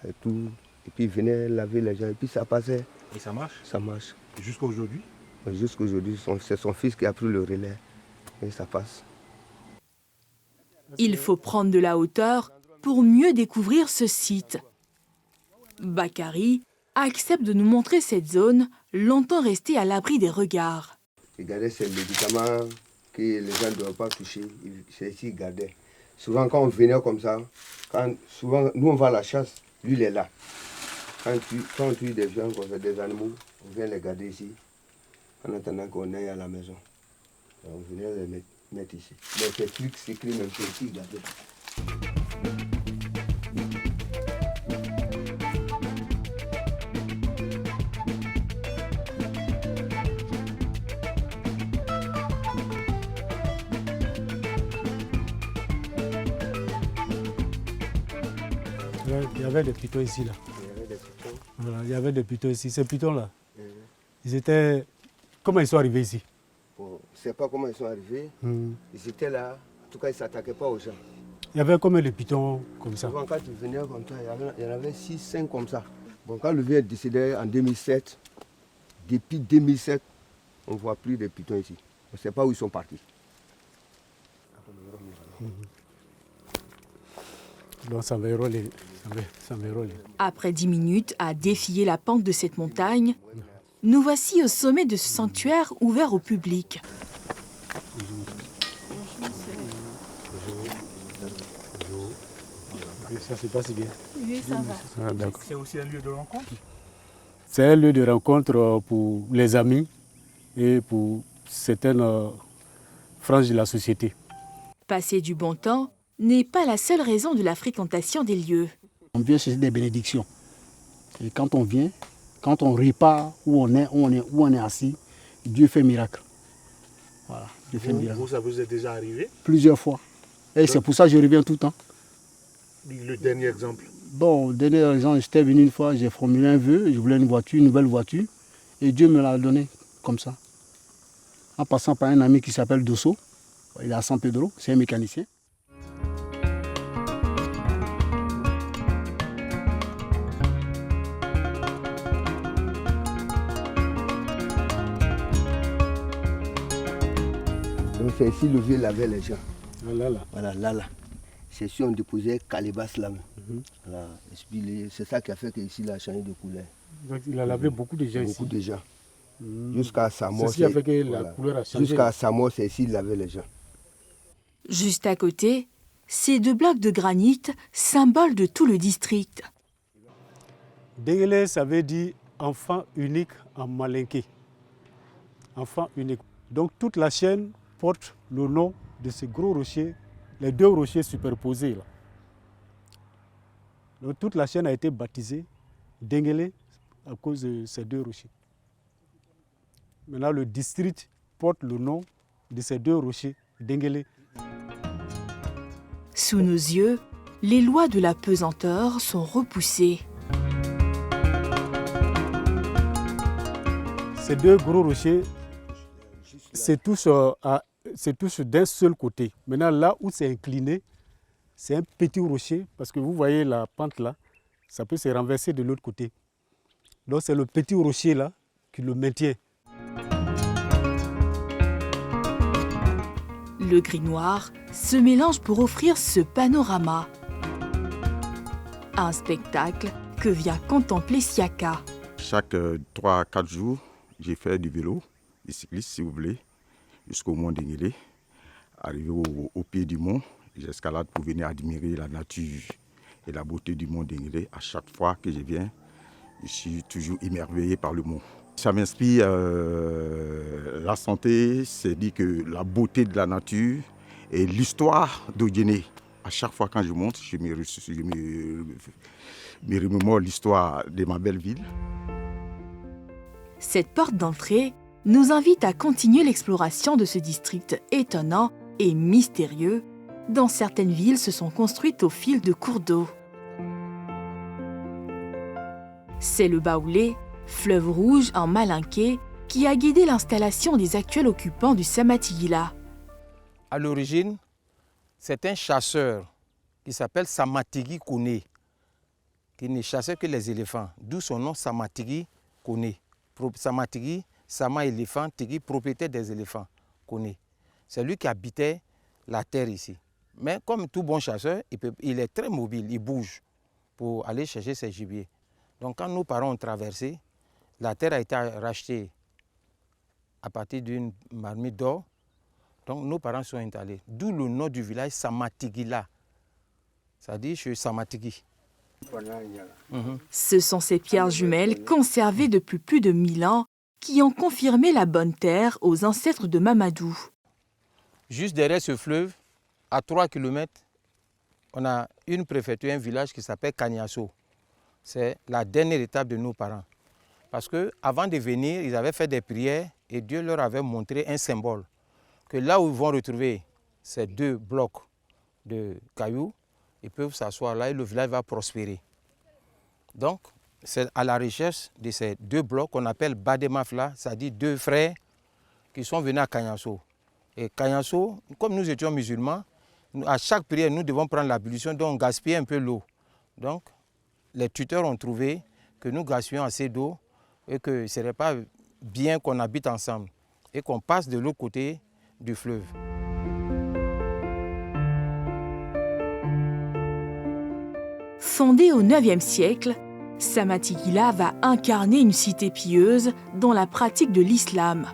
et tout. Et puis ils venaient laver les gens et puis ça passait. Et ça marche? Ça marche. Jusqu'à aujourd'hui? Jusqu'à aujourd'hui, c'est son fils qui a pris le relais et ça passe. Il faut prendre de la hauteur pour mieux découvrir ce site. Bakary accepte de nous montrer cette zone, longtemps restée à l'abri des regards. Il gardait ces médicaments que les gens ne doivent pas toucher. C'est ici qu'il gardait. Souvent quand on venait comme ça, souvent nous on va à la chasse, lui il est là. Quand on tue des gens, des animaux, on vient les garder ici, en attendant qu'on aille à la maison. On venait les mettre ici. Mais ces trucs s'écrivent même c'est ici qu'il gardait. Il y avait des pitons ici, là. Voilà, il y avait des pitons ici. Ces pitons-là, ils étaient... Comment ils sont arrivés ici? Je ne sais pas comment ils sont arrivés. Ils étaient là. En tout cas, ils ne s'attaquaient pas aux gens. Il y avait combien de pitons comme ça? Souvent, quand tu venais comme ça, il y en avait 6, 5 comme ça. Bon, quand le vieux est décédé en 2007, depuis 2007, on ne voit plus de pitons ici. On ne sait pas où ils sont partis. Donc ça va rouler. Après 10 minutes à défier la pente de cette montagne, nous voici au sommet de ce sanctuaire ouvert au public. Ça se passe bien. Oui, ça va. Ah, d'accord. C'est aussi un lieu de rencontre? C'est un lieu de rencontre pour les amis et pour certaines franges de la société. Passer du bon temps n'est pas la seule raison de la fréquentation des lieux. On vient chercher des bénédictions. Et quand on vient, quand on repart où on est assis, Dieu fait miracle. Voilà, Dieu fait miracle. Vous, ça vous est déjà arrivé? Plusieurs fois. Et c'est pour ça que je reviens tout le temps. Le dernier exemple? Bon, le dernier exemple, j'étais venu une fois, j'ai formulé un vœu, je voulais une nouvelle voiture, et Dieu me l'a donné comme ça. En passant par un ami qui s'appelle Dosso, il est à San Pedro, c'est un mécanicien. Donc c'est ici le vieux lavait les gens. Là. Voilà, là. C'est ici on déposait calebasse là. Voilà. C'est ça qui a fait qu'ici il a changé de couleur. Donc il a lavé beaucoup de gens ici. Beaucoup de gens. Jusqu'à sa mort. C'est ce qui a fait que la couleur a changé. Jusqu'à sa mort, c'est ici qu'il lavait les gens. Juste à côté, ces 2 blocs de granit, symbole de tout le district. Dengele, ça veut dire enfant unique en malinké. Enfant unique. Donc toute la chaîne porte le nom de ces gros rochers, les 2 rochers superposés. Là. Donc toute la chaîne a été baptisée Dengele à cause de ces 2 rochers. Maintenant le district porte le nom de ces 2 rochers, Dengele. Sous nos yeux, les lois de la pesanteur sont repoussées. Ces 2 gros rochers, c'est tous d'un seul côté. Maintenant, là où c'est incliné, c'est un petit rocher, parce que vous voyez la pente là, ça peut se renverser de l'autre côté. Donc c'est le petit rocher là qui le maintient. Le gris-noir se mélange pour offrir ce panorama. Un spectacle que vient contempler Siaka. Chaque 3 à 4 jours, j'ai fait du vélo, du cyclisme si vous voulez, jusqu'au mont Dengele. Arrivé au pied du mont, j'escalade pour venir admirer la nature et la beauté du mont Dengele. À chaque fois que je viens, je suis toujours émerveillé par le mont. Ça m'inspire la santé, c'est dit que la beauté de la nature et l'histoire d'Odjené. À chaque fois quand je monte, je me remémore l'histoire de ma belle ville. Cette porte d'entrée nous invite à continuer l'exploration de ce district étonnant et mystérieux dont certaines villes se sont construites au fil de cours d'eau. C'est le Baoulé, fleuve rouge en malinké, qui a guidé l'installation des actuels occupants du Samatigila. À l'origine, c'est un chasseur qui s'appelle Samatigui Kone, qui ne chassait que les éléphants, d'où son nom Samatigui Kone. Samatigui, Sama éléphant, Tigui propriétaire des éléphants, Kone. C'est lui qui habitait la terre ici. Mais comme tout bon chasseur, il est très mobile, il bouge pour aller chercher ses gibiers. Donc quand nos parents ont traversé, la terre a été rachetée à partir d'une marmite d'or. Donc nos parents sont installés. D'où le nom du village Samatigila. Ça dit je suis Samatigui. Ce sont ces pierres jumelles conservées depuis plus de 1000 ans qui ont confirmé la bonne terre aux ancêtres de Mamadou. Juste derrière ce fleuve, à 3 km, on a une préfecture, un village qui s'appelle Kagnasso. C'est la dernière étape de nos parents. Parce qu'avant de venir, ils avaient fait des prières et Dieu leur avait montré un symbole. Que là où ils vont retrouver ces 2 blocs de cailloux, ils peuvent s'asseoir là et le village va prospérer. Donc, c'est à la recherche de ces 2 blocs qu'on appelle Bademafla, c'est-à-dire 2 frères qui sont venus à Kagnasso. Et Kagnasso, comme nous étions musulmans, à chaque prière, nous devons prendre l'ablution, donc on gaspille un peu l'eau. Donc, les tuteurs ont trouvé que nous gaspillons assez d'eau et que ce ne serait pas bien qu'on habite ensemble et qu'on passe de l'autre côté du fleuve. Fondé au IXe siècle, Samatigila va incarner une cité pieuse dans la pratique de l'islam.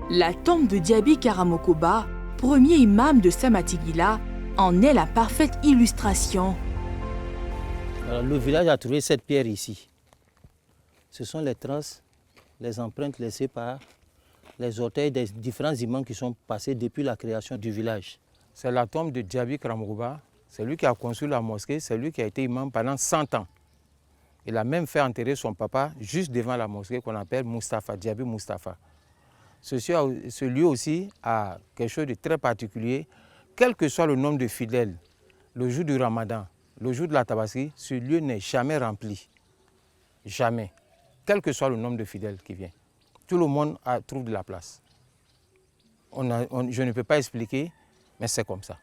La tombe de Diaby Karamokoba, premier imam de Samatigila, en est la parfaite illustration. Alors, le village a trouvé cette pierre ici. Ce sont les traces, les empreintes laissées par les orteils des différents imams qui sont passés depuis la création du village. C'est la tombe de Diaby Karamokoba. C'est lui qui a construit la mosquée, c'est lui qui a été imam pendant 100 ans. Il a même fait enterrer son papa juste devant la mosquée qu'on appelle Mustapha, Diaby Mustapha. Ce lieu aussi a quelque chose de très particulier. Quel que soit le nombre de fidèles, le jour du Ramadan, le jour de la Tabaski, ce lieu n'est jamais rempli. Jamais. Quel que soit le nombre de fidèles qui vient. Tout le monde trouve de la place. Je ne peux pas expliquer, mais c'est comme ça.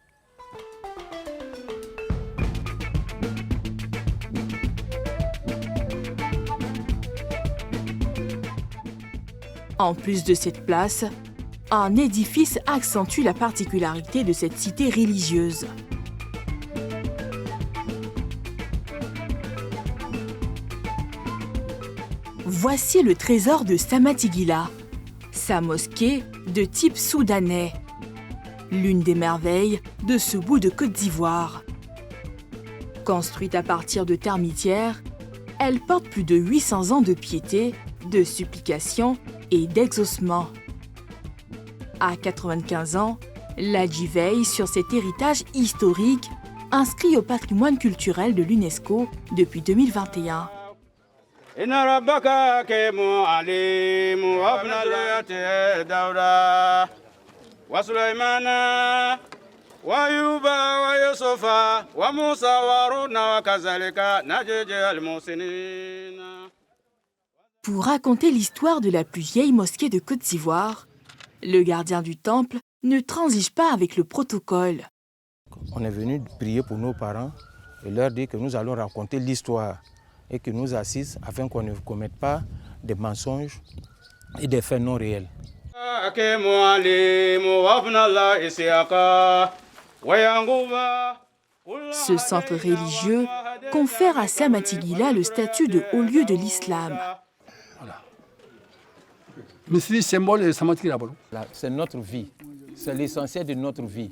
En plus de cette place, un édifice accentue la particularité de cette cité religieuse. Voici le trésor de Samatigila, sa mosquée de type soudanais, l'une des merveilles de ce bout de Côte d'Ivoire. Construite à partir de termitières, elle porte plus de 800 ans de piété, de supplication et d'exaucement. À 95 ans, l'Adji veille sur cet héritage historique inscrit au patrimoine culturel de l'UNESCO depuis 2021. Pour raconter l'histoire de la plus vieille mosquée de Côte d'Ivoire, le gardien du temple ne transige pas avec le protocole. On est venu prier pour nos parents et leur dire que nous allons raconter l'histoire et qu'ils nous assistent afin qu'on ne commette pas des mensonges et des faits non réels. Ce centre religieux confère à Samatigila le statut de haut lieu de l'islam. C'est notre vie, c'est l'essentiel de notre vie.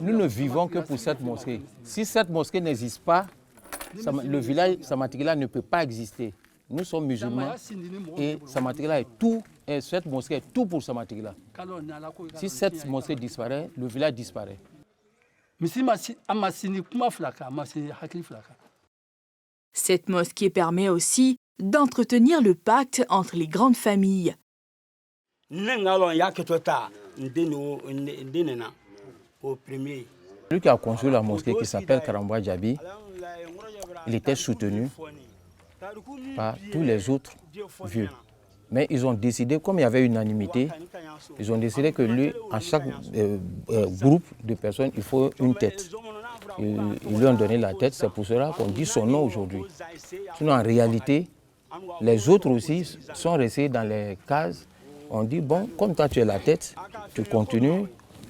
Nous ne vivons que pour cette mosquée. Si cette mosquée n'existe pas, le village Samatigila ne peut pas exister. nous sommes musulmans et Samatigila est tout, et cette mosquée est tout pour Samatigila. Si cette mosquée disparaît, le village disparaît. Cette mosquée permet aussi d'entretenir le pacte entre les grandes familles. Celui qui a construit la mosquée, qui s'appelle Karamba Djabi, il était soutenu par tous les autres vieux. Mais ils ont décidé, comme il y avait unanimité, ils ont décidé que lui, à chaque groupe de personnes, il faut une tête. Ils lui ont donné la tête, c'est pour cela qu'on dit son nom aujourd'hui. Sinon, en réalité, les autres aussi sont restés dans les cases. On dit, bon, comme toi tu es la tête, tu continues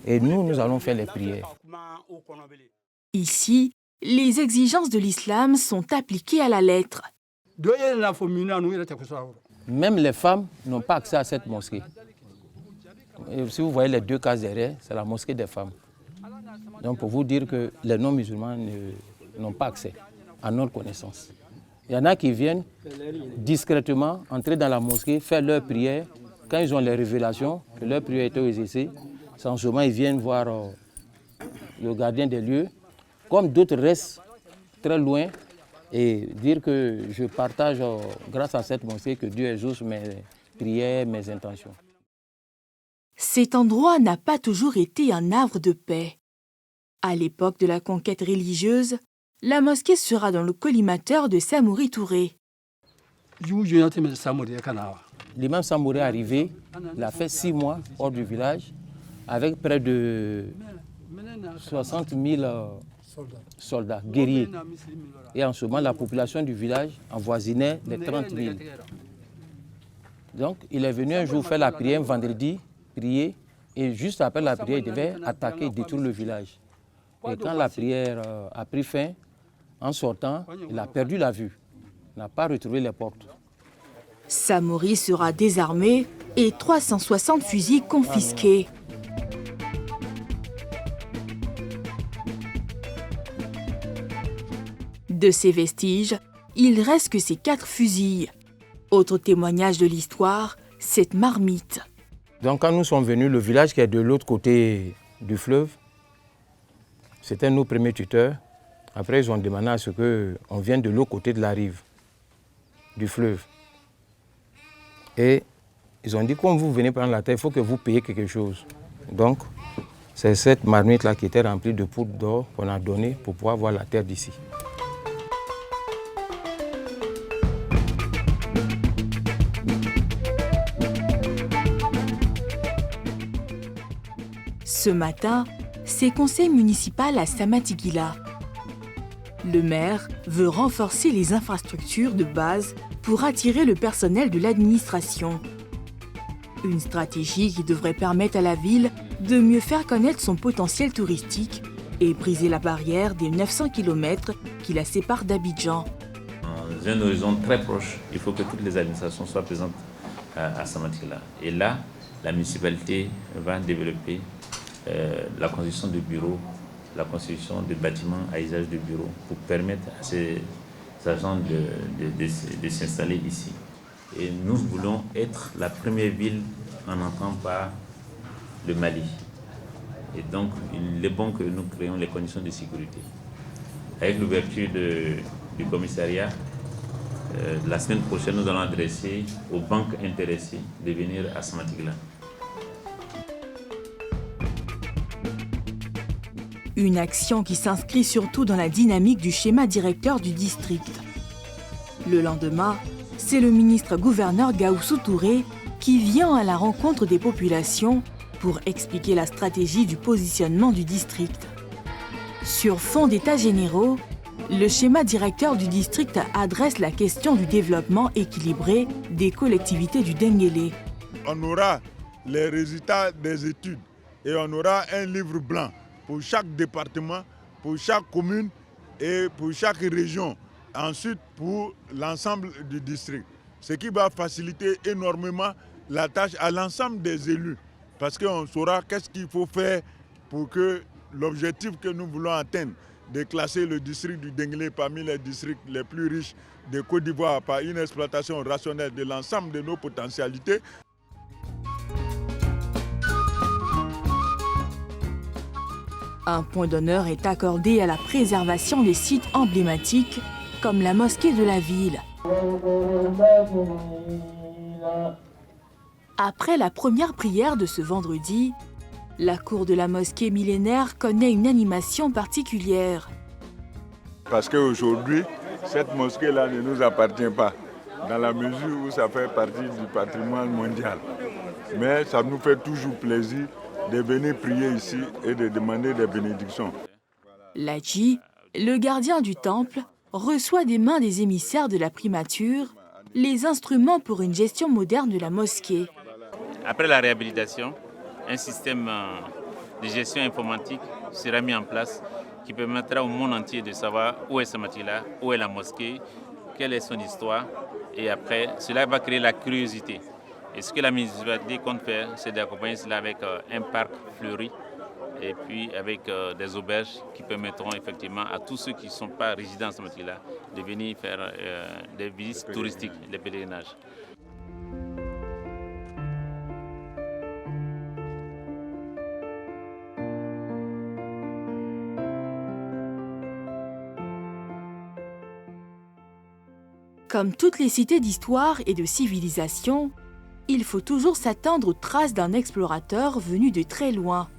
et nous allons faire les prières. Ici, les exigences de l'islam sont appliquées à la lettre. Même les femmes n'ont pas accès à cette mosquée. Et si vous voyez les deux cases derrière, c'est la mosquée des femmes. Donc pour vous dire que les non-musulmans n'ont pas accès à notre connaissance. Il y en a qui viennent discrètement entrer dans la mosquée, faire leurs prières. Quand ils ont les révélations que leur prière était exaucée, sans ce moment ils viennent voir le gardien des lieux. Comme d'autres restent très loin et dire que je partage grâce à cette mosquée que Dieu exauce mes prières, mes intentions. Cet endroit n'a pas toujours été un havre de paix. À l'époque de la conquête religieuse, la mosquée sera dans le collimateur de Samori Touré. L'imam Samori est arrivé, il a fait 6 mois hors du village avec près de 60 000 soldats, guerriers. Et en ce moment, la population du village avoisinait les 30 000. Donc, il est venu un jour faire la prière, un vendredi, prier, et juste après la prière, il devait attaquer et détruire le village. Et quand la prière a pris fin, en sortant, il a perdu la vue. Il n'a pas retrouvé les portes. Samori sera désarmé et 360 fusils confisqués. De ces vestiges, il reste que ces 4 fusils. Autre témoignage de l'histoire, cette marmite. Donc quand nous sommes venus, le village qui est de l'autre côté du fleuve, c'était nos premiers tuteurs. Après, ils ont demandé à ce qu'on vienne de l'autre côté de la rive, du fleuve. Et ils ont dit, quand vous venez prendre la terre, il faut que vous payiez quelque chose. Donc, c'est cette marmite-là qui était remplie de poudre d'or qu'on a donnée pour pouvoir voir la terre d'ici. Ce matin, c'est conseil municipal à Samatigila. Le maire veut renforcer les infrastructures de base pour attirer le personnel de l'administration. Une stratégie qui devrait permettre à la ville de mieux faire connaître son potentiel touristique et briser la barrière des 900 km qui la séparent d'Abidjan. Dans un horizon très proche, il faut que toutes les administrations soient présentes à Samatigila. Et là, la municipalité va développer la construction de bureaux, la construction de bâtiments à usage de bureaux pour permettre à ces agents de s'installer ici. Et nous voulons être la première ville en entrant par le Mali. Et donc, il est bon que nous créions les conditions de sécurité. Avec l'ouverture du commissariat, la semaine prochaine, nous allons adresser aux banques intéressées de venir à Samatigila. Une action qui s'inscrit surtout dans la dynamique du schéma directeur du district. Le lendemain, c'est le ministre-gouverneur Gaoussou Touré qui vient à la rencontre des populations pour expliquer la stratégie du positionnement du district. Sur fond d'états généraux, le schéma directeur du district adresse la question du développement équilibré des collectivités du Denguélé. On aura les résultats des études et on aura un livre blanc pour chaque département, pour chaque commune et pour chaque région. Ensuite, pour l'ensemble du district. Ce qui va faciliter énormément la tâche à l'ensemble des élus. Parce qu'on saura qu'est-ce qu'il faut faire pour que l'objectif que nous voulons atteindre de classer le district du Denguélé parmi les districts les plus riches de Côte d'Ivoire par une exploitation rationnelle de l'ensemble de nos potentialités. Un point d'honneur est accordé à la préservation des sites emblématiques comme la mosquée de la ville. Après la première prière de ce vendredi, la cour de la mosquée millénaire connaît une animation particulière. Parce qu'aujourd'hui, cette mosquée-là ne nous appartient pas, dans la mesure où ça fait partie du patrimoine mondial. Mais ça nous fait toujours plaisir de venir prier ici et de demander des bénédictions. L'Hadji, le gardien du temple, reçoit des mains des émissaires de la primature les instruments pour une gestion moderne de la mosquée. Après la réhabilitation, un système de gestion informatique sera mis en place qui permettra au monde entier de savoir où est Samatila, où est la mosquée, quelle est son histoire. Et après, cela va créer la curiosité. Et ce que la municipalité compte faire, c'est d'accompagner cela avec un parc fleuri et puis avec des auberges qui permettront effectivement à tous ceux qui ne sont pas résidents à Samatila de venir faire des visites touristiques, des pèlerinages. Comme toutes les cités d'histoire et de civilisation, il faut toujours s'attendre aux traces d'un explorateur venu de très loin.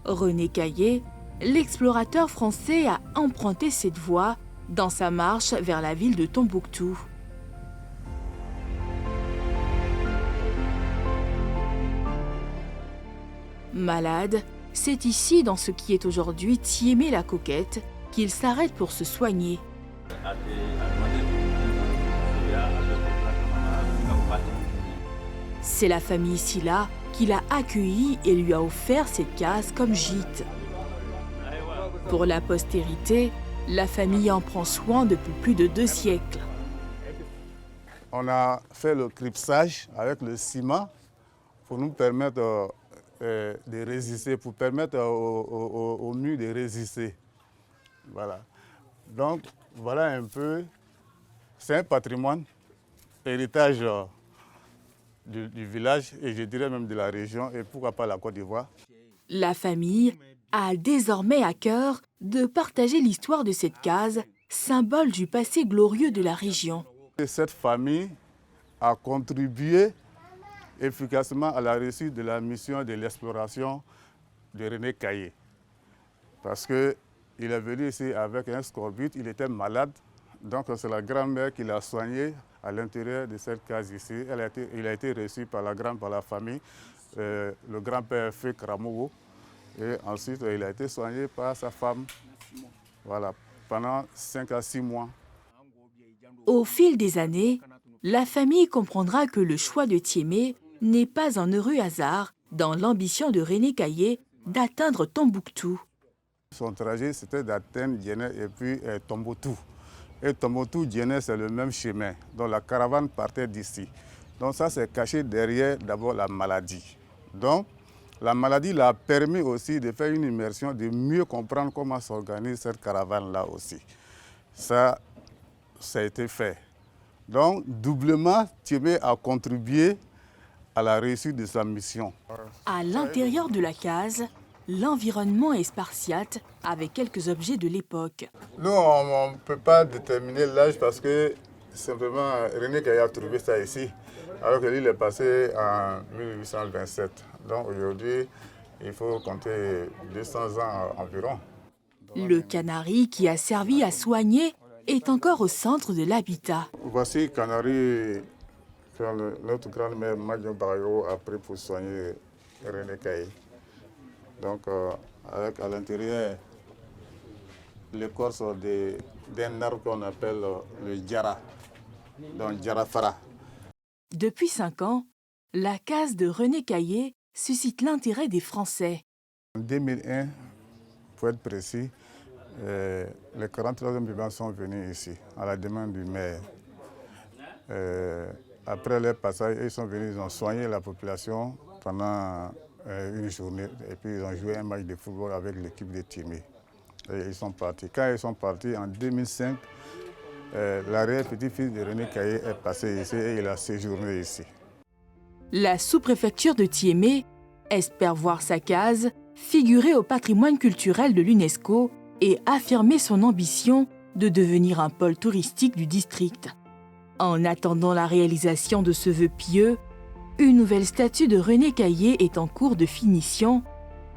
René Caillé, l'explorateur français, a emprunté cette voie dans sa marche vers la ville de Tombouctou. Malade, c'est ici, dans ce qui est aujourd'hui Thiémé-la-Coquette, qu'il s'arrête pour se soigner. C'est la famille Silla qui l'a accueilli et lui a offert cette case comme gîte. Pour la postérité, la famille en prend soin depuis plus de 2 siècles. On a fait le cripsage avec le ciment pour nous permettre de résister, pour permettre au mur de résister. Voilà. Donc, voilà un peu, c'est un patrimoine, héritage du village et je dirais même de la région et pourquoi pas la Côte d'Ivoire. La famille a désormais à cœur de partager l'histoire de cette case, symbole du passé glorieux de la région. Cette famille a contribué efficacement à la réussite de la mission de l'exploration de René Caillé. Parce qu'il est venu ici avec un scorbut, il était malade, donc c'est la grand-mère qui l'a soigné à l'intérieur de cette case ici. Il a été reçu par la famille, le grand-père Fek Ramogo, et ensuite il a été soigné par sa femme, voilà, pendant 5 à 6 mois. Au fil des années, la famille comprendra que le choix de Thiémé n'est pas un heureux hasard dans l'ambition de René Caillé d'atteindre Tombouctou. Son trajet, c'était d'atteindre Djenné et puis Tombouctou. Et Tombouctou-Djenné, c'est le même chemin. Donc la caravane partait d'ici. Donc ça, c'est caché derrière d'abord la maladie. Donc la maladie l'a permis aussi de faire une immersion, de mieux comprendre comment s'organise cette caravane-là aussi. Ça a été fait. Donc doublement, Thiémé a contribué à la réussite de sa mission. À l'intérieur de la case, l'environnement est spartiate avec quelques objets de l'époque. Nous, on ne peut pas déterminer l'âge parce que simplement René Caillé a trouvé ça ici, alors que lui il est passé en 1827. Donc aujourd'hui, il faut compter 200 ans environ. Le canari qui a servi à soigner est encore au centre de l'habitat. Voici canari que notre grand-mère Magnon Barayo a pris pour soigner René Caillé. Donc avec à l'intérieur l'écorce d'un arbre qu'on appelle le djara, donc djarafara. Depuis 5 ans, la case de René Caillé suscite l'intérêt des Français. En 2001, pour être précis, les 43e vivants sont venus ici, à la demande du maire. Après leur passage, ils sont venus, ils ont soigné la population pendant une journée et puis ils ont joué un match de football avec l'équipe de Thiémé. Et ils sont partis. Quand ils sont partis en 2005, l'arrière-petit-fils de René Caillé est passé ici et il a séjourné ici. La sous-préfecture de Thiémé espère voir sa case figurer au patrimoine culturel de l'UNESCO et affirmer son ambition de devenir un pôle touristique du district. En attendant la réalisation de ce vœu pieux, une nouvelle statue de René Caillé est en cours de finition,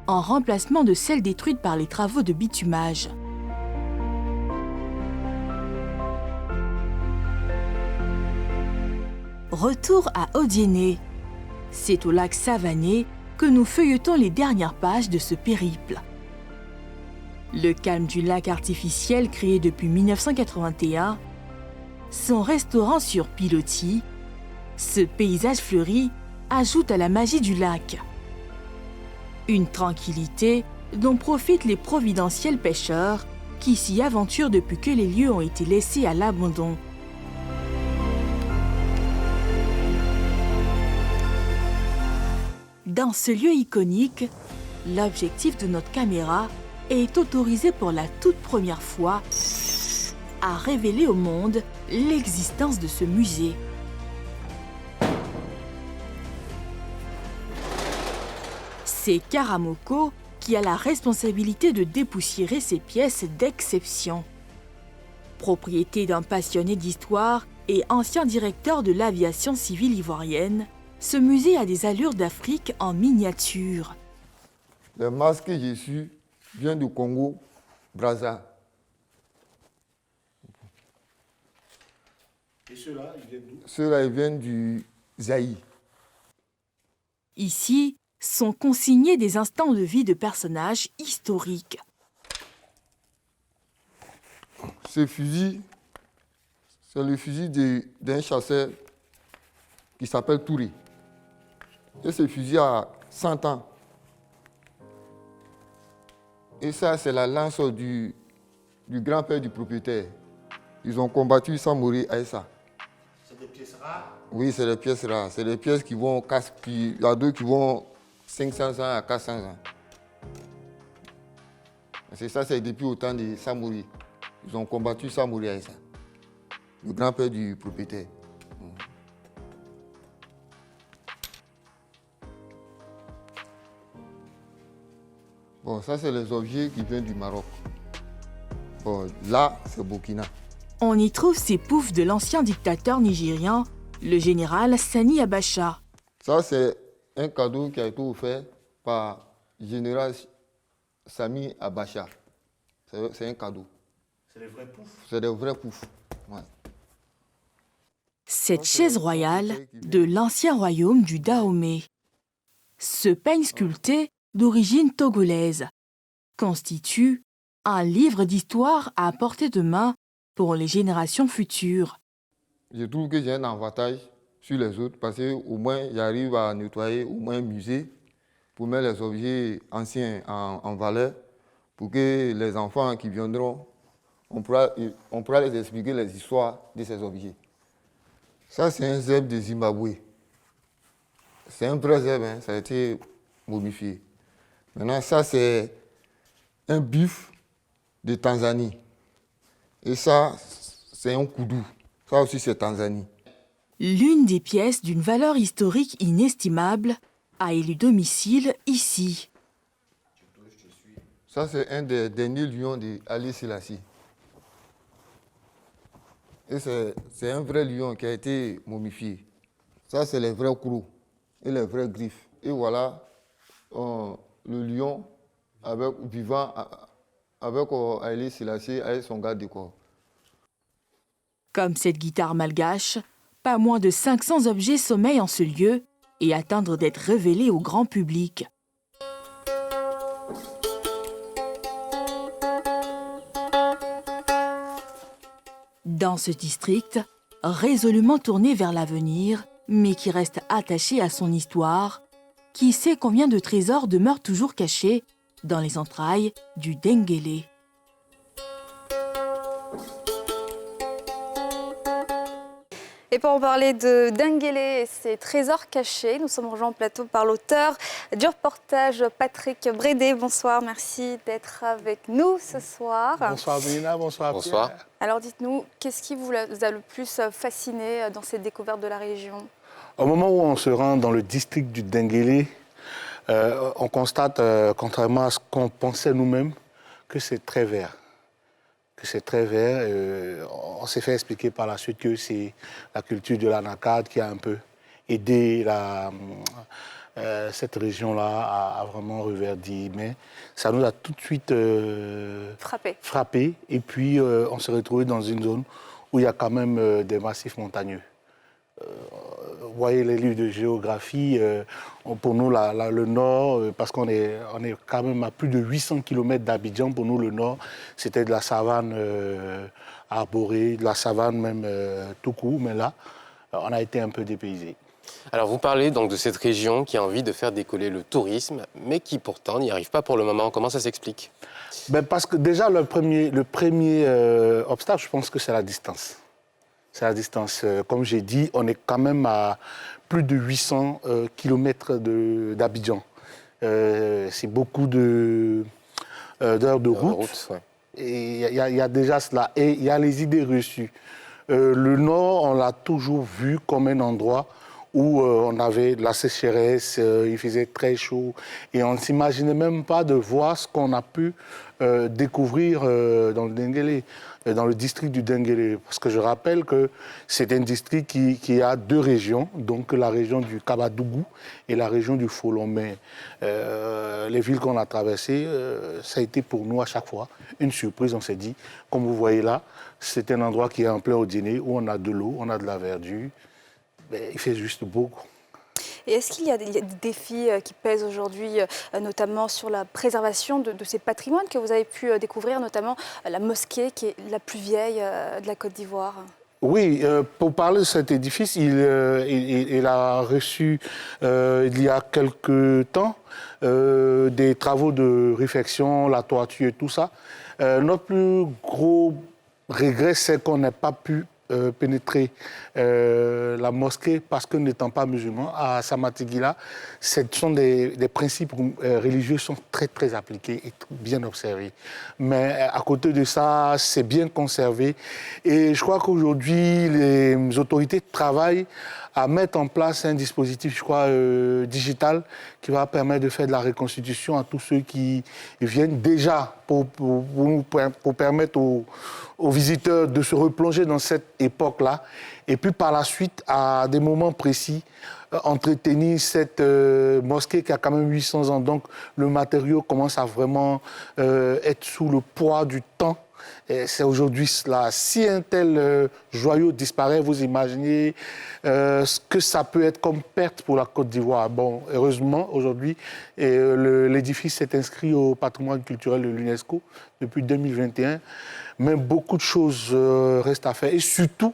en remplacement de celle détruite par les travaux de bitumage. Retour à Odiéné. C'est au lac Savané que nous feuilletons les dernières pages de ce périple. Le calme du lac artificiel créé depuis 1981, son restaurant sur pilotis, ce paysage fleuri ajoute à la magie du lac. Une tranquillité dont profitent les providentiels pêcheurs qui s'y aventurent depuis que les lieux ont été laissés à l'abandon. Dans ce lieu iconique, l'objectif de notre caméra est autorisé pour la toute première fois à révéler au monde l'existence de ce musée. C'est Karamoko qui a la responsabilité de dépoussiérer ces pièces d'exception. Propriété d'un passionné d'histoire et ancien directeur de l'aviation civile ivoirienne, ce musée a des allures d'Afrique en miniature. Le masque que j'ai su vient du Congo, Brazza. Et ceux-là, ils viennent d'où? Ceux-là, ils viennent du Zaïre. Ici, sont consignés des instants de vie de personnages historiques. Ce fusil, c'est le fusil d'un chasseur qui s'appelle Touré. Et ce fusil a 100 ans. Et ça, c'est la lance du grand-père du propriétaire. Ils ont combattu sans mourir avec ça. C'est des pièces rares? Oui, c'est des pièces rares. C'est des pièces qui vont casser, puis il y a deux qui vont 500 ans à 400 ans. C'est ça, c'est depuis au temps de Samori. Ils ont combattu sans mourir avec ça. Le grand-père du propriétaire. Bon, ça, c'est les objets qui viennent du Maroc. Bon, là, c'est Burkina. On y trouve ces poufs de l'ancien dictateur nigérian, le général Sani Abacha. Ça, c'est un cadeau qui a été offert par le général Sami Abacha. C'est un cadeau. C'est des vrais poufs? C'est des vrais poufs. Ouais. Cette chaise royale de l'ancien royaume du Dahomey. Ce peigne sculpté d'origine togolaise constitue un livre d'histoire à portée de main pour les générations futures. Je trouve que j'ai un avantage sur les autres parce qu'au moins j'arrive à nettoyer au moins un musée pour mettre les objets anciens en valeur pour que les enfants qui viendront, on pourra les expliquer les histoires de ces objets. Ça, c'est un zèbre de Zimbabwe. C'est un vrai zèbre, hein, ça a été momifié. Maintenant, ça, c'est un buffle de Tanzanie. Et ça, c'est un koudou. Ça aussi, c'est Tanzanie. L'une des pièces d'une valeur historique inestimable a élu domicile ici. Ça, c'est un des derniers lions d'Haïlé Sélassie. Et c'est un vrai lion qui a été momifié. Ça, c'est les vrais crocs et les vrais griffes. Et voilà le lion vivant avec Haïlé Sélassie avec son garde du corps. Comme cette guitare malgache, pas moins de 500 objets sommeillent en ce lieu et attendent d'être révélés au grand public. Dans ce district, résolument tourné vers l'avenir, mais qui reste attaché à son histoire, qui sait combien de trésors demeurent toujours cachés dans les entrailles du Dengélé. Et pour en parler de Denguélé et ses trésors cachés, nous sommes rejoints en plateau par l'auteur du reportage Patrick Brédé. Bonsoir, merci d'être avec nous ce soir. Bonsoir Bélina, bonsoir Pierre. Bonsoir. Alors dites-nous, qu'est-ce qui vous a le plus fasciné dans cette découverte de la région? Au moment où on se rend dans le district du Denguélé, on constate, contrairement à ce qu'on pensait nous-mêmes, que c'est très vert. On s'est fait expliquer par la suite que c'est la culture de l'anacarde qui a un peu aidé cette région-là à vraiment reverdir. Mais ça nous a tout de suite frappé. Et puis, on s'est retrouvé dans une zone où il y a quand même des massifs montagneux. Vous voyez les livres de géographie, pour nous le nord, parce qu'on est quand même à plus de 800 km d'Abidjan, pour nous le nord c'était de la savane arborée, de la savane même tout court, mais là on a été un peu dépaysés. Alors vous parlez donc de cette région qui a envie de faire décoller le tourisme, mais qui pourtant n'y arrive pas pour le moment. Comment ça s'explique? Parce que déjà le premier obstacle, je pense que c'est la distance. C'est la distance. Comme j'ai dit, on est quand même à plus de 800 km d'Abidjan. C'est beaucoup d'heures de route. Ouais. Et il y a déjà cela. Et il y a les idées reçues. Le Nord, on l'a toujours vu comme un endroit où on avait de la sécheresse, il faisait très chaud. Et on ne s'imaginait même pas de voir ce qu'on a pu découvrir dans le Denguélé, dans le district du Denguélé. Parce que je rappelle que c'est un district qui a deux régions, donc la région du Kabadougou et la région du Folomé. Les villes qu'on a traversées, ça a été pour nous à chaque fois une surprise. On s'est dit, comme vous voyez là, c'est un endroit qui est en plein Odiéné, où on a de l'eau, on a de la verdure. Il fait juste beau. Et est-ce qu'il y a des défis qui pèsent aujourd'hui, notamment sur la préservation de ces patrimoines que vous avez pu découvrir, notamment la mosquée qui est la plus vieille de la Côte d'Ivoire? Oui, pour parler de cet édifice, il a reçu il y a quelque temps des travaux de réfection, la toiture et tout ça. Notre plus gros regret, c'est qu'on n'ait pas pu pénétrer la mosquée parce que n'étant pas musulman, à Samatigila, ce sont des principes religieux sont très très appliqués et bien observés. Mais à côté de ça, c'est bien conservé. Et je crois qu'aujourd'hui, les autorités travaillent à mettre en place un dispositif, je crois, digital qui va permettre de faire de la reconstitution à tous ceux qui viennent déjà pour permettre aux visiteurs de se replonger dans cette époque-là et puis par la suite, à des moments précis, entretenir cette mosquée qui a quand même 800 ans. Donc le matériau commence à vraiment être sous le poids du temps. C'est aujourd'hui cela. Si un tel joyau disparaît, vous imaginez ce que ça peut être comme perte pour la Côte d'Ivoire. Bon, heureusement, aujourd'hui, l'édifice s'est inscrit au patrimoine culturel de l'UNESCO depuis 2021. Mais beaucoup de choses restent à faire et surtout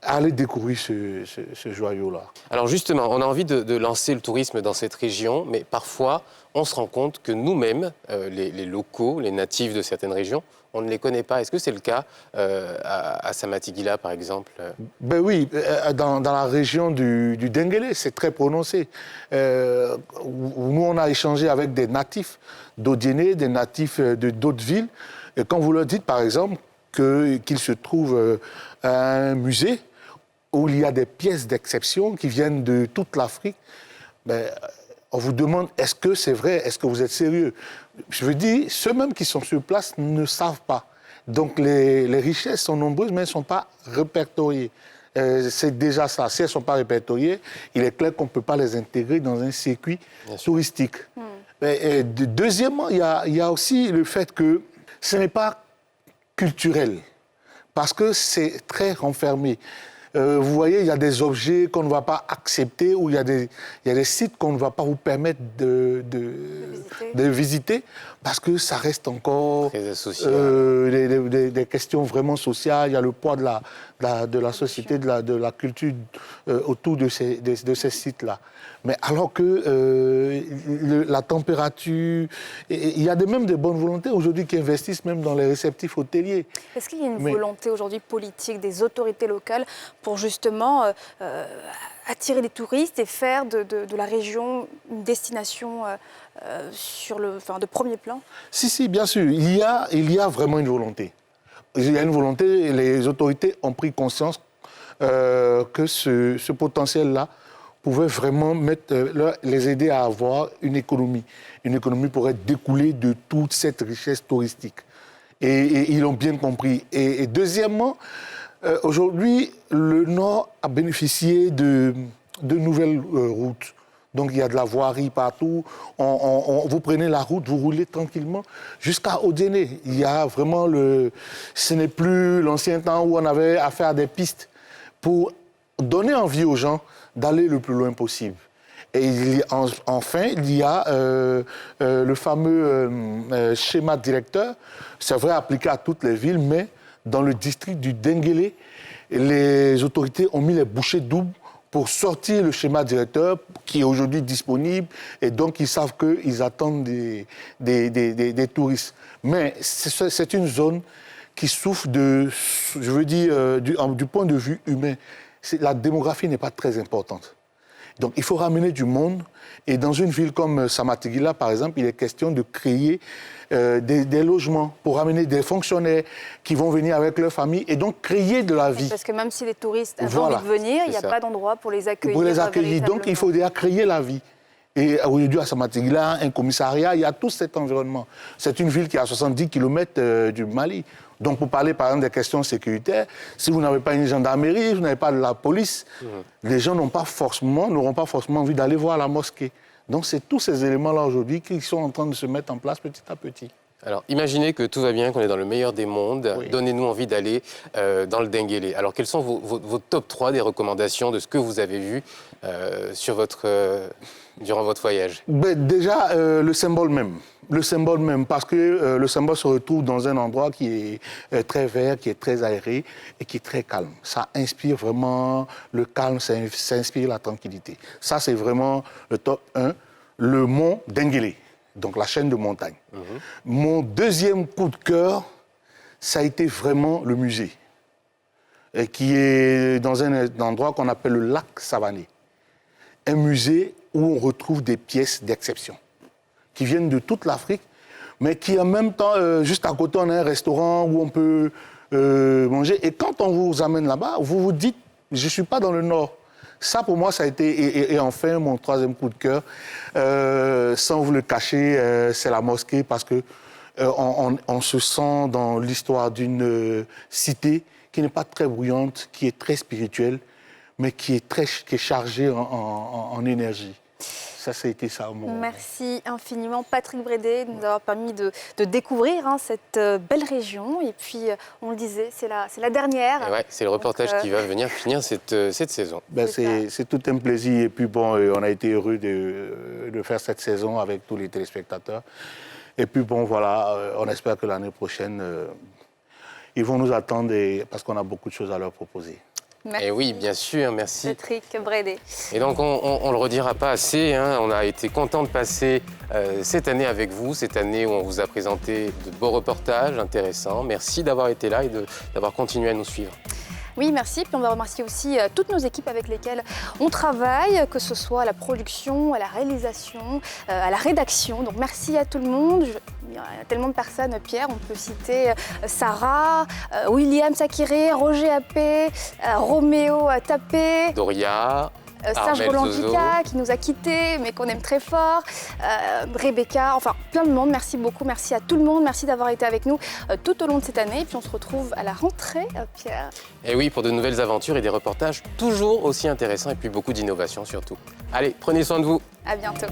aller découvrir ce joyau-là. Alors justement, on a envie de lancer le tourisme dans cette région, mais parfois, on se rend compte que nous-mêmes, les locaux, les natifs de certaines régions, on ne les connaît pas. Est-ce que c'est le cas à Samatigila, par exemple? Ben oui, dans la région du Denguélé, c'est très prononcé. Nous, on a échangé avec des natifs d'Odiéné, des natifs d'autres villes. Et quand vous leur dites, par exemple, qu'il se trouve un musée où il y a des pièces d'exception qui viennent de toute l'Afrique, ben, on vous demande, est-ce que c'est vrai? Est-ce que vous êtes sérieux? Je veux dire, ceux-mêmes qui sont sur place ne savent pas. Donc les richesses sont nombreuses, mais elles ne sont pas répertoriées. C'est déjà ça. Si elles ne sont pas répertoriées, il est clair qu'on ne peut pas les intégrer dans un circuit touristique. Et deuxièmement, il y a aussi le fait que ce n'est pas culturel, parce que c'est très renfermé. Vous voyez, il y a des objets qu'on ne va pas accepter, ou il y a des sites qu'on ne va pas vous permettre de visiter, parce que ça reste encore des questions vraiment sociales. Il y a le poids de la société, de la culture autour de ces sites-là. Mais alors que la température... Il y a même des bonnes volontés aujourd'hui qui investissent même dans les réceptifs hôteliers. Est-ce qu'il y a une volonté aujourd'hui politique des autorités locales pour justement attirer les touristes et faire de la région une destination de premier plan? Si, bien sûr. Il y a vraiment une volonté. Il y a une volonté et les autorités ont pris conscience que ce potentiel-là pouvait vraiment les aider à avoir une économie. Une économie pourrait découler de toute cette richesse touristique. Et ils l'ont bien compris. Et deuxièmement, aujourd'hui, le Nord a bénéficié de nouvelles routes. Donc il y a de la voirie partout. Vous prenez la route, vous roulez tranquillement jusqu'à Odiéné. Il y a vraiment ce n'est plus l'ancien temps où on avait à faire des pistes pour donner envie aux gens d'aller le plus loin possible. Et enfin, il y a le fameux schéma directeur. C'est vrai appliqué à toutes les villes, mais dans le district du Denguélé, les autorités ont mis les bouchées doubles pour sortir le schéma directeur qui est aujourd'hui disponible. Et donc, ils savent qu'ils attendent des touristes. Mais c'est une zone qui souffre du point de vue humain. La démographie n'est pas très importante. Donc, il faut ramener du monde. Et dans une ville comme Samatigila, par exemple, il est question de créer des logements pour ramener des fonctionnaires qui vont venir avec leur famille et donc créer de la vie. Parce que même si les touristes ont envie de venir, il n'y a pas d'endroit pour les accueillir. Pour les accueillir. Donc, il faut déjà créer la vie. Et aujourd'hui, à Samatigila, un commissariat, il y a tout cet environnement. C'est une ville qui est à 70 km du Mali. Donc, pour parler, par exemple, des questions sécuritaires, si vous n'avez pas une gendarmerie, vous n'avez pas de la police, les gens n'auront pas forcément envie d'aller voir la mosquée. Donc, c'est tous ces éléments-là aujourd'hui qui sont en train de se mettre en place petit à petit. Alors, imaginez que tout va bien, qu'on est dans le meilleur des mondes. Oui. Donnez-nous envie d'aller dans le Denguélé. Alors, quels sont vos top 3 des recommandations de ce que vous avez vu durant votre voyage? Déjà, le symbole même. Le symbole même, parce que le symbole se retrouve dans un endroit qui est très vert, qui est très aéré et qui est très calme. Ça inspire vraiment le calme, ça inspire la tranquillité. Ça, c'est vraiment le top 1. Le mont Denguélé, donc la chaîne de montagnes. Mon deuxième coup de cœur, ça a été vraiment le musée, qui est dans un endroit qu'on appelle le lac Savané. Un musée où on retrouve des pièces d'exception qui viennent de toute l'Afrique, mais qui en même temps, juste à côté, on a un restaurant où on peut manger. Et quand on vous amène là-bas, vous vous dites, je ne suis pas dans le Nord. Ça, pour moi, ça a été... Et enfin, mon troisième coup de cœur, sans vous le cacher, c'est la mosquée, parce que on se sent dans l'histoire d'une cité qui n'est pas très bruyante, qui est très spirituelle, mais qui est chargée en énergie. Ça, c'était ça. Merci infiniment, Patrick Brédé, de nous avoir permis de découvrir cette belle région. Et puis, on le disait, c'est la dernière. Ouais, c'est le reportage qui va venir finir cette saison. C'est tout un plaisir. Et puis, bon, on a été heureux de faire cette saison avec tous les téléspectateurs. Et puis, bon, voilà, on espère que l'année prochaine, ils vont nous attendre parce qu'on a beaucoup de choses à leur proposer. Merci. Et oui, bien sûr, merci. Patrick Brédé. Et donc, on ne le redira pas assez, on a été content de passer cette année avec vous, cette année où on vous a présenté de beaux reportages intéressants. Merci d'avoir été là et d'avoir continué à nous suivre. Oui, merci. Puis on va remercier aussi toutes nos équipes avec lesquelles on travaille, que ce soit à la production, à la réalisation, à la rédaction. Donc merci à tout le monde. Il y a tellement de personnes, Pierre, on peut citer Sarah, William Sakiré, Roger Appé, Roméo Tapé, Doria, Serge Roland-Kika qui nous a quittés mais qu'on aime très fort, Rebecca, enfin plein de monde, merci beaucoup, merci à tout le monde, merci d'avoir été avec nous tout au long de cette année et puis on se retrouve à la rentrée, Pierre. Et oui, pour de nouvelles aventures et des reportages toujours aussi intéressants et puis beaucoup d'innovation surtout. Allez, prenez soin de vous. À bientôt.